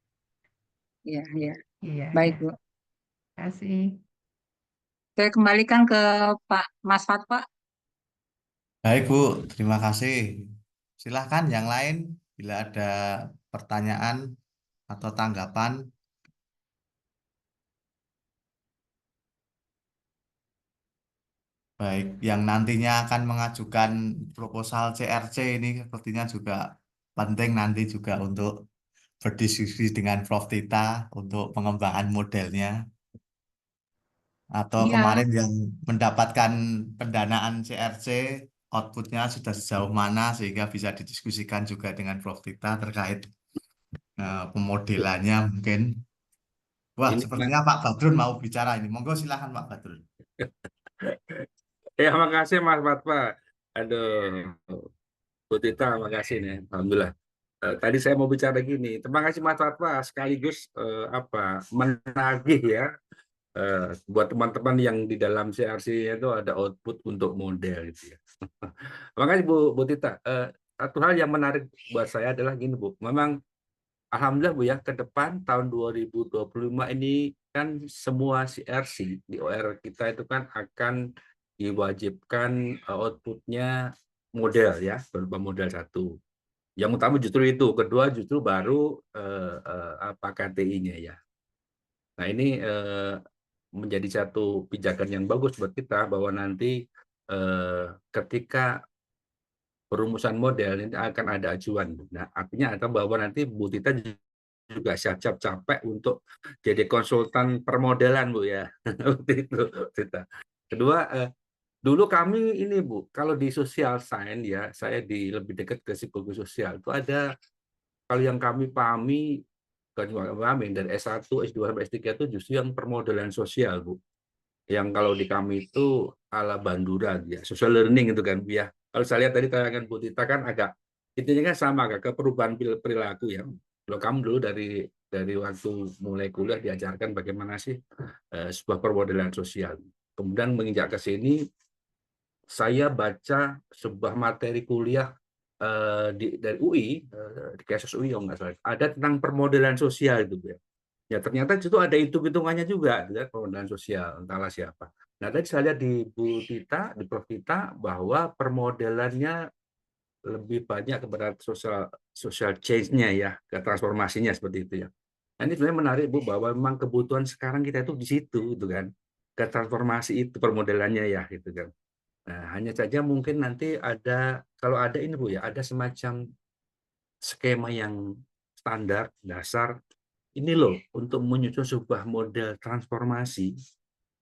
iya, iya. Iya, Baik, ya. Bu. Terima kasih. Saya kembalikan ke Pak Mas Fatwa. Baik, Bu. Terima kasih. Silahkan yang lain bila ada pertanyaan atau tanggapan. Baik, yang nantinya akan mengajukan proposal CRC ini sepertinya juga penting nanti juga untuk berdiskusi dengan Prof. Tita untuk pengembangan modelnya. Atau Iya, kemarin yang mendapatkan pendanaan CRC, outputnya sudah sejauh mana sehingga bisa didiskusikan juga dengan Prof. Tita terkait pemodelannya mungkin. Wah, Ini sepertinya Pak Badrun mau bicara ini. Monggo silakan Pak Badrun. ya makasih Mas Fatwa. Aduh, Bu Tita, makasih nih. Alhamdulillah. Tadi saya mau bicara gini. Terima kasih Mas Fatwa sekaligus menagih ya buat teman-teman yang di dalam CRC itu ada output untuk model gitu ya. Makasih Bu Tita. Satu hal yang menarik buat saya adalah gini Bu. Memang alhamdulillah Bu ya, ke depan tahun 2025 ini kan semua CRC di OR kita itu kan akan diwajibkan outputnya model ya, berupa model 1. Yang utama justru itu, kedua justru baru KTI-nya ya. Nah ini menjadi satu pijakan yang bagus buat kita bahwa nanti ketika perumusan model ini akan ada acuan. Nah, artinya bahwa nanti Bu Tita juga siap-siap capek untuk jadi konsultan permodelan Bu ya. Seperti itu, Tita. Kedua, dulu kami ini Bu, kalau di social science ya, saya lebih dekat ke psikologi sosial. Itu ada, kalau yang kami pahami, dari S1, S2, sampai S3 itu justru yang permodelan sosial Bu. Yang kalau di kami itu ala Bandura ya, social learning itu kan Bu ya. Kalau saya lihat tadi tayangan Bu Tita kan agak intinya kan sama ke perubahan perilaku ya. Kalau kamu dulu dari waktu mulai kuliah diajarkan bagaimana sih sebuah permodelan sosial. Kemudian menginjak ke sini saya baca sebuah materi kuliah dari UI, di kasus UI nggak salah, ada tentang permodelan sosial itu ya. Ya ternyata itu ada hitung-hitungannya juga, ya, pemodelan sosial, entahlah siapa. Nah tadi saya lihat di Bu Tita, di Prof Tita, bahwa permodelannya lebih banyak kepada social change-nya ya, ke transformasinya seperti itu ya. Nah, ini sebenarnya menarik Bu, bahwa memang kebutuhan sekarang kita itu di situ gitu kan, ke transformasi itu permodelannya ya gitu kan. Nah, hanya saja mungkin nanti ada, kalau ada ini Bu ya, ada semacam skema yang standar dasar ini loh untuk menyusun sebuah model transformasi,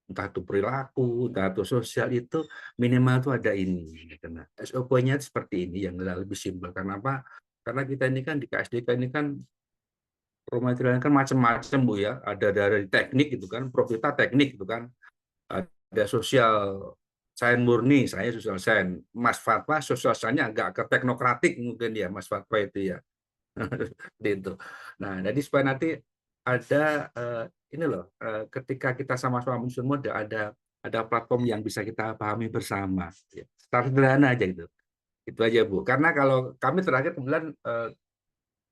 entah itu perilaku, entah itu sosial, itu minimal itu ada ini gitu. Nah, SOP-nya seperti ini yang lebih simpel. Karena apa? Karena kita ini kan di KSDK ini kan pematerialnya kan macam-macam Bu ya. Ada dari teknik gitu kan, Profita teknik gitu kan. Ada sosial sains murni, saya sosial sains. Mas Fatwa sosial sainsnya agak ke teknokratik mungkin ya Mas Fatwa itu ya. Seperti itu. Nah, jadi supaya nanti ada ini loh, ketika kita sama-sama menyusun model, ada platform yang bisa kita pahami bersama. Ya. Secara sederhana aja gitu. Itu aja Bu. Karena kalau kami terakhir kebetulan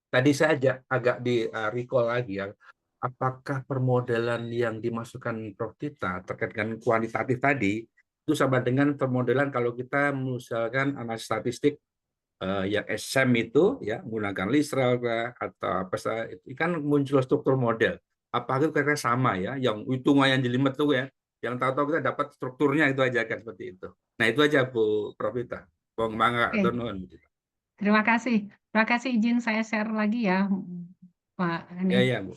tadi saya agak di recall lagi ya, apakah permodelan yang dimasukkan Prof Tita terkait dengan kuantitatif tadi itu sama dengan permodelan kalau kita misalkan analisis statistik yang SM itu ya menggunakan Lisrel atau apa itu kan muncul struktur model. Apakah itu kira-kira sama ya, yang hitungan yang jelimet tuh ya, yang tahu-tahu kita dapat strukturnya itu aja kan seperti itu. Nah itu aja Bu Prof Tita. Bong mangga Oke, nuhun. terima kasih. Terima kasih izin saya share lagi ya, Pak. Ini, Ya ya Bu.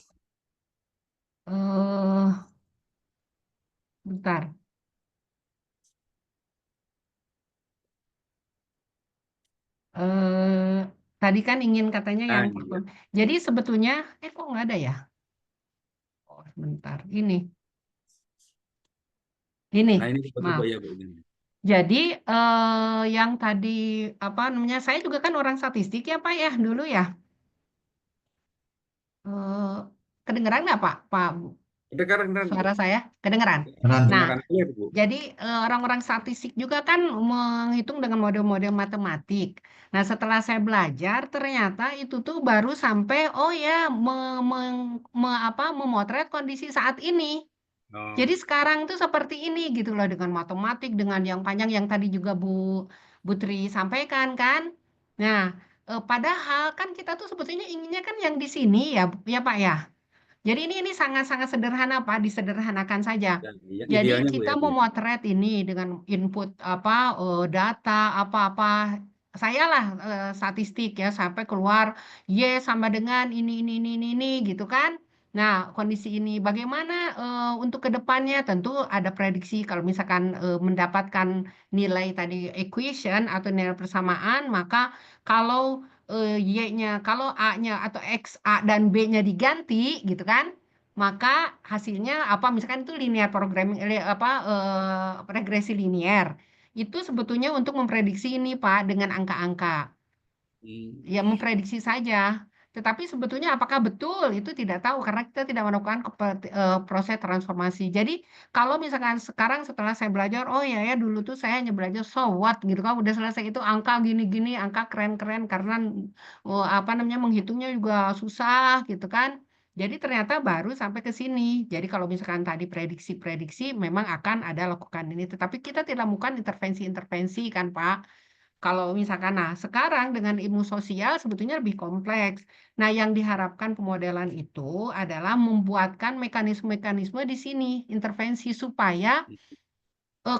bentar. Tadi kan ingin katanya yang Nah, ini ya. jadi sebetulnya, kok nggak ada ya? Oh, sebentar. Ini, Nah ini coba maaf. ya Bu. Ini. Jadi yang tadi apa namanya? Saya juga kan orang statistik ya Pak ya dulu ya. Eh, Kedengeran nggak Pak? Kedengaran Suara Bu. saya kedengeran. Nah, Benar. Dengarkan clear Bu. jadi orang-orang statistik juga kan menghitung dengan model-model matematik. Nah, setelah saya belajar, ternyata itu tuh baru sampai, oh ya, memotret kondisi saat ini. Oh, Jadi sekarang tuh seperti ini gitu loh, dengan matematik, dengan yang panjang yang tadi juga Butri sampaikan kan. Nah, padahal kan kita tuh sebetulnya inginnya kan yang di sini ya, ya Pak ya. Jadi ini sangat-sangat sederhana Pak, disederhanakan saja. ya, ya, Jadi idealnya Bu kita ya Bu. memotret ini dengan input data apa-apa. Saya lah statistik ya sampai keluar Y sama dengan ini gitu kan. Nah, kondisi ini bagaimana untuk kedepannya tentu ada prediksi kalau misalkan mendapatkan nilai tadi equation atau nilai persamaan, maka kalau Y-nya, kalau A-nya atau X, A dan B-nya diganti gitu kan, maka hasilnya apa misalkan itu linear programming regresi linier. Itu sebetulnya untuk memprediksi ini Pak dengan angka-angka. Ya memprediksi saja. Tetapi sebetulnya apakah betul itu tidak tahu karena kita tidak melakukan proses transformasi. Jadi kalau misalkan sekarang setelah saya belajar, oh ya dulu tuh saya hanya belajar so what gitu kan udah selesai itu angka gini-gini, angka keren-keren karena apa namanya menghitungnya juga susah gitu kan. Jadi ternyata baru sampai ke sini. Jadi kalau misalkan tadi prediksi-prediksi memang akan ada lakukan ini, tetapi kita tidak melakukan intervensi-intervensi kan Pak. Kalau misalkan, nah sekarang dengan ilmu sosial sebetulnya lebih kompleks. Nah yang diharapkan pemodelan itu adalah membuatkan mekanisme-mekanisme di sini, intervensi supaya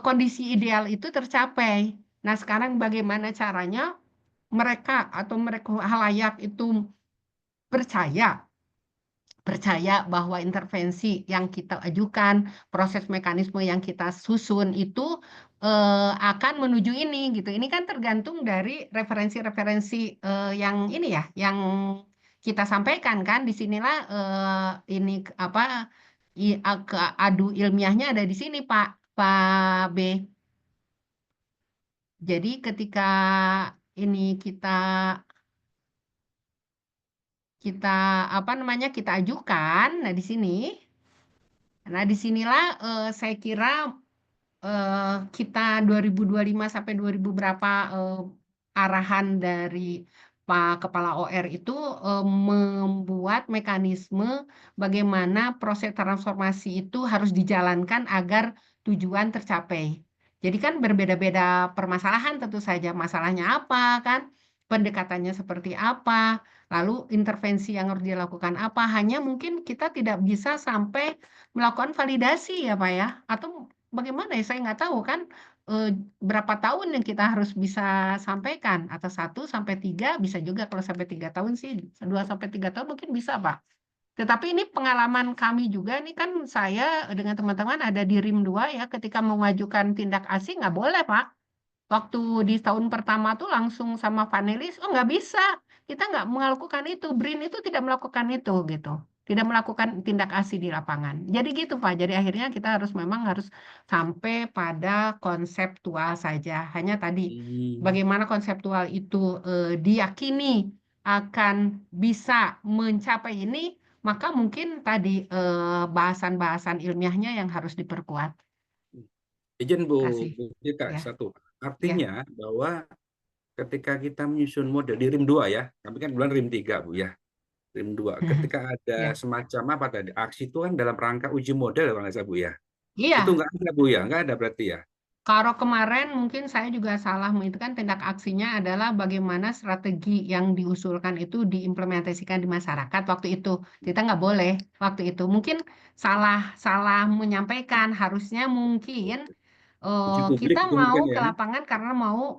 kondisi ideal itu tercapai. Nah sekarang bagaimana caranya mereka atau mereka halayak itu percaya bahwa intervensi yang kita ajukan, proses mekanisme yang kita susun itu akan menuju ini gitu. Ini kan tergantung dari referensi-referensi yang ini ya, yang kita sampaikan kan. Disinilah ini apa adu ilmiahnya ada di sini Pak B. Jadi ketika ini kita apa namanya kita ajukan, nah di sini. Nah, disinilah saya kira kita 2025 sampai 2000 berapa arahan dari Pak Kepala OR itu membuat mekanisme bagaimana proses transformasi itu harus dijalankan agar tujuan tercapai. Jadi kan berbeda-beda permasalahan tentu saja. Masalahnya apa kan? Pendekatannya seperti apa? Lalu intervensi yang harus dilakukan apa? Hanya mungkin kita tidak bisa sampai melakukan validasi ya Pak ya? Atau bagaimana ya? Saya nggak tahu kan berapa tahun yang kita harus bisa sampaikan atau 1 sampai 3 bisa juga kalau sampai 3 tahun sih 2 sampai 3 tahun mungkin bisa Pak. Tetapi ini pengalaman kami juga nih kan saya dengan teman-teman ada di RIM 2 ya ketika mengajukan tindak asing nggak boleh Pak. Waktu di tahun pertama tuh langsung sama panelis, oh nggak bisa, kita nggak melakukan itu, BRIN itu tidak melakukan itu gitu, tidak melakukan tindak asih di lapangan. Jadi gitu Pak, jadi akhirnya kita memang harus sampai pada konseptual saja. Hanya tadi bagaimana konseptual itu diyakini akan bisa mencapai ini, maka mungkin tadi bahasan-bahasan ilmiahnya yang harus diperkuat. Izin Bu Kasih. Dita, Ya. satu. Artinya bahwa ketika kita menyusun model di RIM 2 ya, kami kan bulan RIM 3 Bu ya. RIM 2. Ketika ada Ya. semacam apa tadi? Aksi itu kan dalam rangka uji model kalau nggak salah Bu ya. Iya. Itu nggak ada Bu ya, nggak ada berarti ya. Kalau kemarin mungkin saya juga salah, itu kan tindak aksinya adalah bagaimana strategi yang diusulkan itu diimplementasikan di masyarakat waktu itu. Kita nggak boleh waktu itu. Mungkin salah menyampaikan. Harusnya mungkin Uji publik kita itu mau mungkin ke ya. lapangan karena mau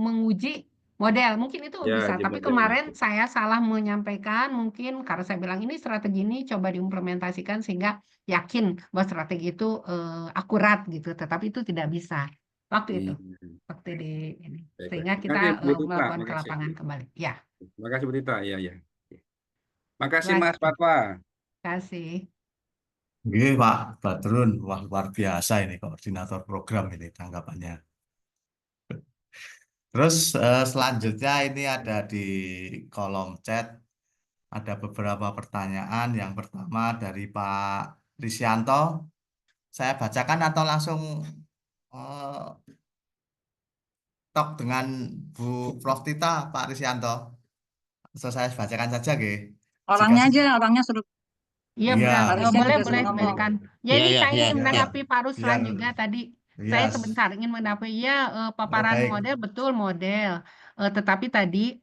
menguji model. Mungkin itu Ya, bisa. uji Tapi model kemarin itu. saya salah menyampaikan mungkin karena saya bilang ini strategi ini coba diimplementasikan sehingga yakin bahwa strategi itu akurat gitu. Tetapi itu tidak bisa waktu itu. Waktu di ini. Baik, Sehingga baik. kita Makasih Bu Tita, melakukan ke makasih. lapangan kembali. Ya, Makasih Bu Tita, ya ya. Makasih baik. Mas Fatwa. Terima kasih. Oke, Pak Badrun, wah luar biasa ini koordinator program ini tanggapannya. Terus selanjutnya ini ada di kolom chat, ada beberapa pertanyaan. Yang pertama dari Pak Risyanto. Saya bacakan atau langsung talk dengan Bu Prof. Tita, Pak Risyanto. So, saya bacakan saja, Ge. Orangnya aja, orangnya suruh. Iya Iya. benar. Parisnya Boleh juga suruh ngomong. silakan. Ya ini saya ingin menanggapi Pak Ruslan Biar, juga tadi. iya, Saya sebentar ingin menanggapi ya paparan baik. model betul model. Tetapi tadi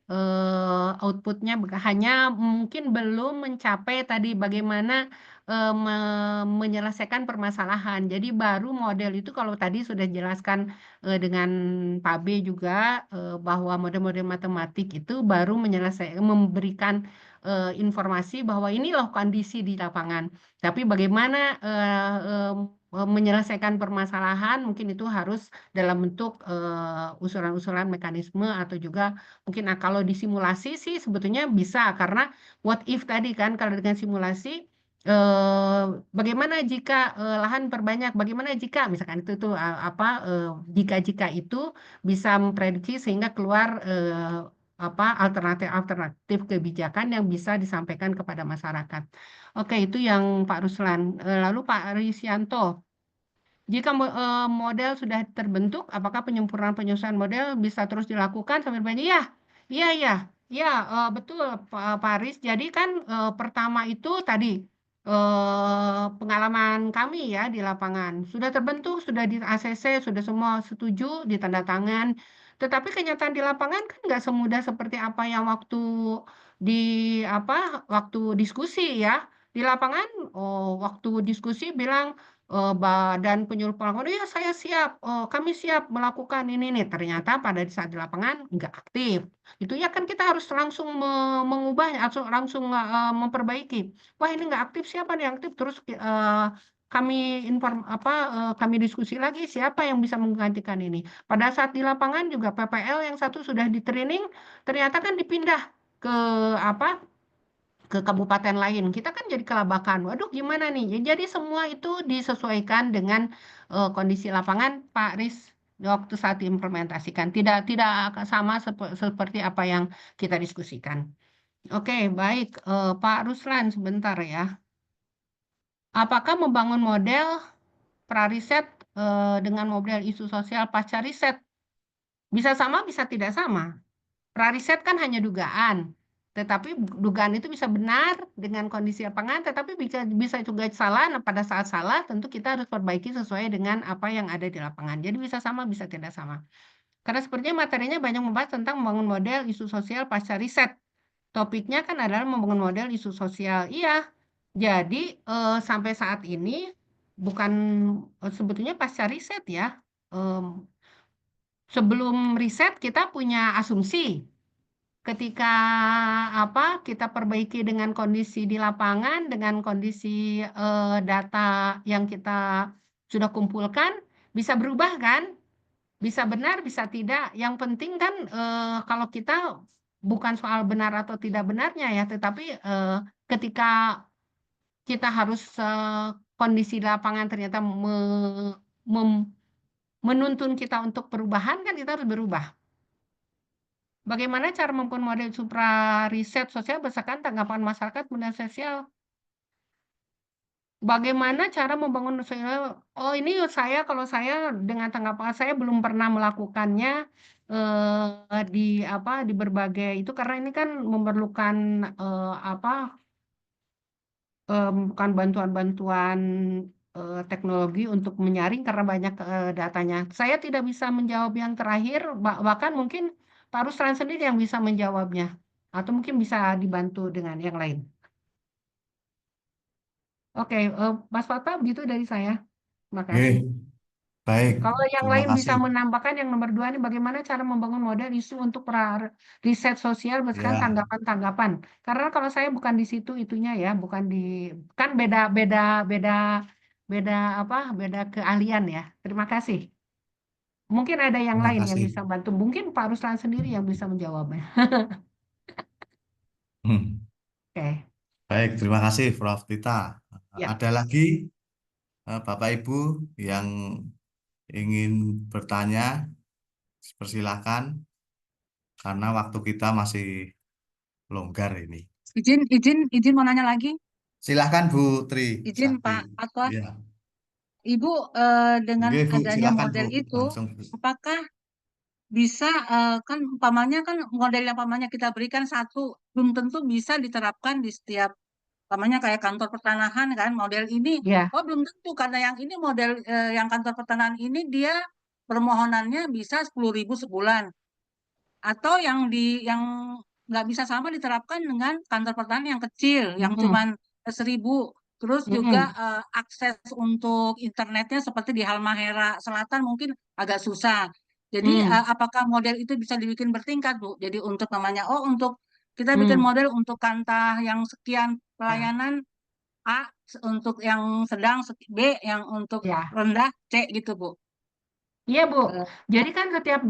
outputnya hanya mungkin belum mencapai tadi bagaimana menyelesaikan permasalahan. Jadi baru model itu kalau tadi sudah jelaskan dengan Pak B juga bahwa model-model matematik itu baru memberikan informasi bahwa ini loh kondisi di lapangan. Tapi bagaimana menyelesaikan permasalahan mungkin itu harus dalam bentuk usulan-usulan mekanisme atau juga mungkin kalau disimulasi sih sebetulnya bisa karena what if tadi kan kalau dengan simulasi bagaimana jika lahan perbanyak, bagaimana jika misalkan itu tuh jika itu bisa memprediksi sehingga keluar alternatif kebijakan yang bisa disampaikan kepada masyarakat. Oke, itu yang Pak Ruslan. Lalu Pak Risyanto, jika model sudah terbentuk, apakah penyempurnaan penyusunan model bisa terus dilakukan sambil banyak? Ya, betul Pak Aris. Jadi kan pertama itu tadi pengalaman kami ya di lapangan sudah terbentuk, sudah di ACC, sudah semua setuju, ditandatangan. Tetapi kenyataan di lapangan kan nggak semudah seperti apa yang di waktu diskusi ya. Di lapangan, waktu diskusi bilang badan penyuluh pelaksana, ya saya siap, kami siap melakukan ini nih. Ternyata pada saat di lapangan nggak aktif. Itu ya kan kita harus langsung mengubahnya, langsung memperbaiki. Wah ini nggak aktif, siapa nih yang aktif? Terus kami diskusi lagi siapa yang bisa menggantikan ini. Pada saat di lapangan juga PPL yang satu sudah di training, ternyata kan dipindah ke ke kabupaten lain. Kita kan jadi kelabakan. Waduh, gimana nih? Ya, jadi semua itu disesuaikan dengan kondisi lapangan, Pak Riz, waktu saat diimplementasikan. Tidak sama seperti apa yang kita diskusikan. Oke, baik. Pak Ruslan, sebentar ya. Apakah membangun model pra-riset dengan model isu sosial pasca riset bisa sama, bisa tidak sama? Prariset kan hanya dugaan, tetapi dugaan itu bisa benar dengan kondisi lapangan, tetapi bisa juga salah. Nah, pada saat salah, tentu kita harus perbaiki sesuai dengan apa yang ada di lapangan. Jadi bisa sama, bisa tidak sama. Karena sepertinya materinya banyak membahas tentang membangun model isu sosial pasca riset. Topiknya kan adalah membangun model isu sosial. Iya, jadi sampai saat ini bukan sebetulnya pasca riset ya. Sebelum riset kita punya asumsi. Ketika apa kita perbaiki dengan kondisi di lapangan, dengan kondisi data yang kita sudah kumpulkan, bisa berubah kan? Bisa benar, bisa tidak. Yang penting kan kalau kita bukan soal benar atau tidak benarnya ya, tetapi ketika kita harus kondisi di lapangan ternyata menuntun kita untuk perubahan, kan kita harus berubah. Bagaimana cara membangun model supra riset sosial berdasarkan tanggapan masyarakat kemudian sosial? Bagaimana cara membangun sosial? Oh, ini kalau saya dengan tanggapan saya belum pernah melakukannya di berbagai itu karena ini kan memerlukan bukan bantuan-bantuan teknologi untuk menyaring karena banyak datanya. Saya tidak bisa menjawab yang terakhir, bahkan mungkin Pak Ruslan sendiri yang bisa menjawabnya, atau mungkin bisa dibantu dengan yang lain. Oke, Mas Fatah, begitu dari saya. Terima Oke, kasih. baik. Kalau yang Terima lain bisa kasih. menambahkan yang nomor 2 ini bagaimana cara membangun model isu untuk riset sosial berdasarkan Ya, tanggapan-tanggapan. Karena kalau saya bukan di situ itunya ya, bukan di kan beda beda beda beda beda keahlian ya. Terima kasih. Mungkin ada yang terima lain yang kasih. bisa bantu. Mungkin Pak Ruslan sendiri yang bisa menjawabnya. Hmm, Oke, Baik, terima kasih Prof. Tita. ya. Ada lagi Bapak Ibu yang ingin bertanya, persilakan karena waktu kita masih longgar ini. Izin mau nanya lagi. Silahkan Bu Tri Izin Sakti. Pak Fatwa. Ya, Ibu dengan Oke, Bu, adanya silakan Bu, model itu, langsung. apakah bisa kan umpamanya kan model yang umpamanya kita berikan satu belum tentu bisa diterapkan di setiap umpamanya kayak kantor pertanahan kan model ini Ya. belum tentu karena yang ini model yang kantor pertanahan ini dia permohonannya bisa 10.000 sebulan atau yang nggak bisa sama diterapkan dengan kantor pertanahan yang kecil yang cuman 1.000. Terus juga akses untuk internetnya seperti di Halmahera Selatan mungkin agak susah. Jadi apakah model itu bisa dibikin bertingkat, Bu? Jadi untuk namanya, untuk kita bikin model untuk kantah yang sekian pelayanan A, untuk yang sedang B, yang untuk Ya. rendah C gitu, Bu. Iya, Bu. Eh, Jadi kan setiap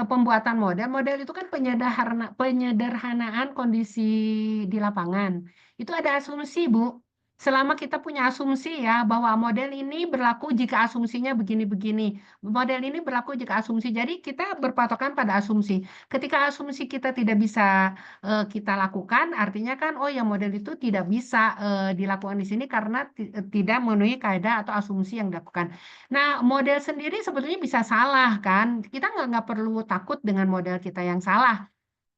pembuatan model itu kan penyederhanaan kondisi di lapangan. Itu ada asumsi, Bu. Selama kita punya asumsi ya bahwa model ini berlaku jika asumsinya begini-begini. Model ini berlaku jika asumsi. Jadi kita berpatokan pada asumsi. Ketika asumsi kita tidak bisa kita lakukan, artinya kan ya model itu tidak bisa dilakukan di sini karena tidak memenuhi kaidah atau asumsi yang dilakukan. Nah, model sendiri sebetulnya bisa salah kan. Kita nggak perlu takut dengan model kita yang salah.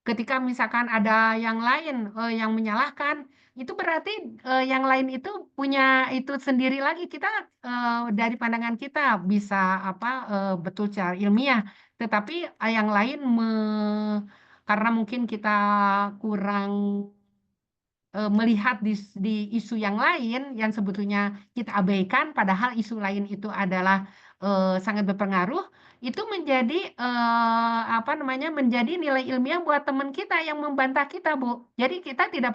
Ketika misalkan ada yang lain yang menyalahkan, itu berarti yang lain itu punya itu sendiri lagi. Kita dari pandangan kita bisa betul secara ilmiah, tetapi yang lain karena mungkin kita kurang melihat di isu yang lain yang sebetulnya kita abaikan, padahal isu lain itu adalah sangat berpengaruh, itu menjadi menjadi nilai ilmiah buat teman kita yang membantah kita, Bu. Jadi kita tidak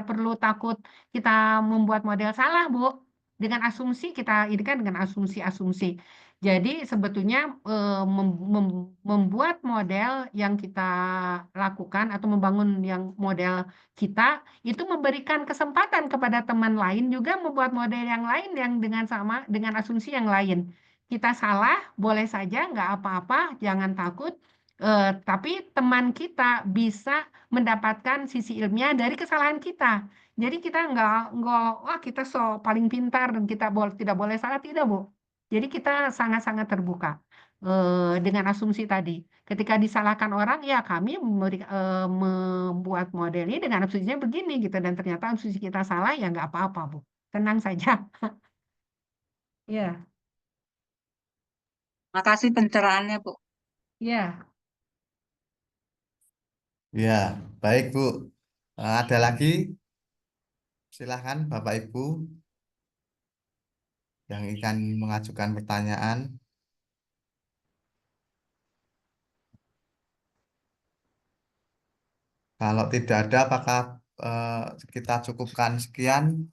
perlu takut kita membuat model salah, Bu. Dengan asumsi kita ini kan dengan asumsi-asumsi. Jadi sebetulnya membuat model yang kita lakukan atau membangun yang model kita itu memberikan kesempatan kepada teman lain juga membuat model yang lain yang dengan asumsi yang lain. Kita salah, boleh saja, nggak apa-apa, jangan takut. Tapi teman kita bisa mendapatkan sisi ilmiah dari kesalahan kita. Jadi kita nggak, wah kita paling pintar dan kita tidak boleh salah, tidak, Bu. Jadi kita sangat-sangat terbuka. dengan asumsi tadi. Ketika disalahkan orang, ya kami membuat model ini dengan asumsinya begini gitu, dan ternyata asumsi kita salah, ya nggak apa-apa, Bu. Tenang saja. Ya, Makasih pencerahannya, Bu. ya. Ya, baik Bu. Ada lagi? Silahkan Bapak Ibu yang ingin mengajukan pertanyaan. Kalau tidak ada, apakah kita cukupkan sekian,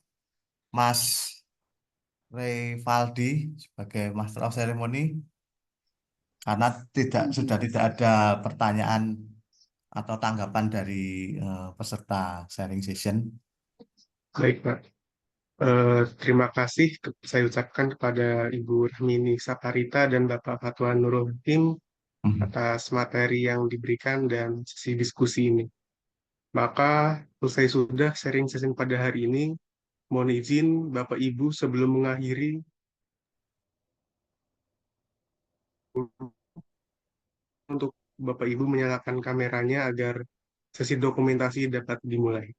Mas Rivaldi sebagai Master of Ceremony, karena sudah tidak ada pertanyaan atau tanggapan dari peserta sharing session. Baik, Pak. Terima kasih saya ucapkan kepada Ibu Rahmini Saparita dan Bapak Fatwa Nurul Hakim atas materi yang diberikan dan sesi diskusi ini. Maka selesai sudah sharing session pada hari ini. Mohon izin Bapak Ibu sebelum mengakhiri untuk Bapak Ibu menyalakan kameranya agar sesi dokumentasi dapat dimulai.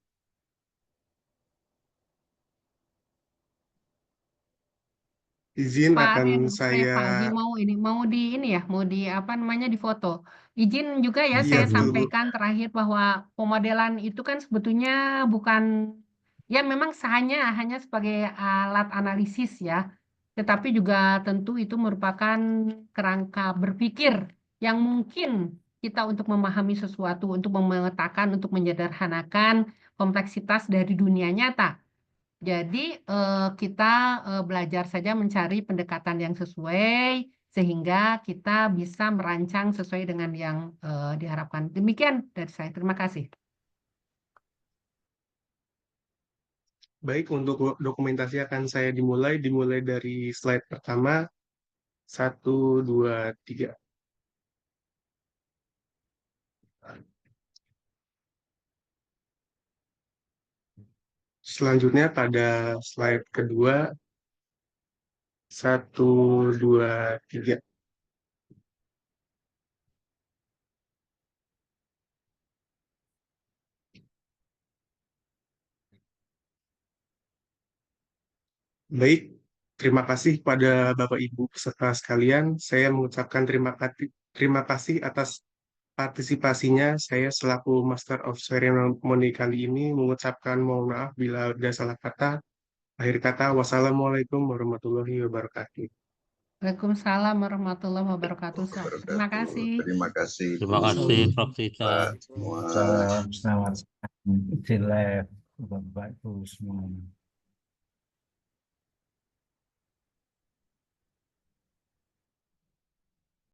Izin Pak akan saya Revaldi mau di ini ya, mau di apa namanya, difoto. Izin juga ya iya saya betul Bu. sampaikan terakhir bahwa pemodelan itu kan sebetulnya bukan, ya memang hanya sebagai alat analisis ya, tetapi juga tentu itu merupakan kerangka berpikir yang mungkin kita untuk memahami sesuatu, untuk memetakan, untuk menyederhanakan kompleksitas dari dunia nyata. Jadi kita belajar saja mencari pendekatan yang sesuai sehingga kita bisa merancang sesuai dengan yang diharapkan. Demikian dari saya. Terima kasih. Baik, untuk dokumentasi akan saya dimulai dari slide pertama. 1, 2, 3. Selanjutnya pada slide kedua. 1, 2, 3. Baik, terima kasih pada Bapak Ibu peserta sekalian. Saya mengucapkan terima kasih atas partisipasinya. Saya selaku Master of Ceremony kali ini mengucapkan mohon maaf bila ada salah kata. Akhir kata, wassalamualaikum warahmatullahi wabarakatuh. Waalaikumsalam warahmatullahi wabarakatuh. Terima kasih. Terima kasih Terima Bu, kasih Prof. Tita. Pak semua. Selamat istirahat, Bapak Ibu semua.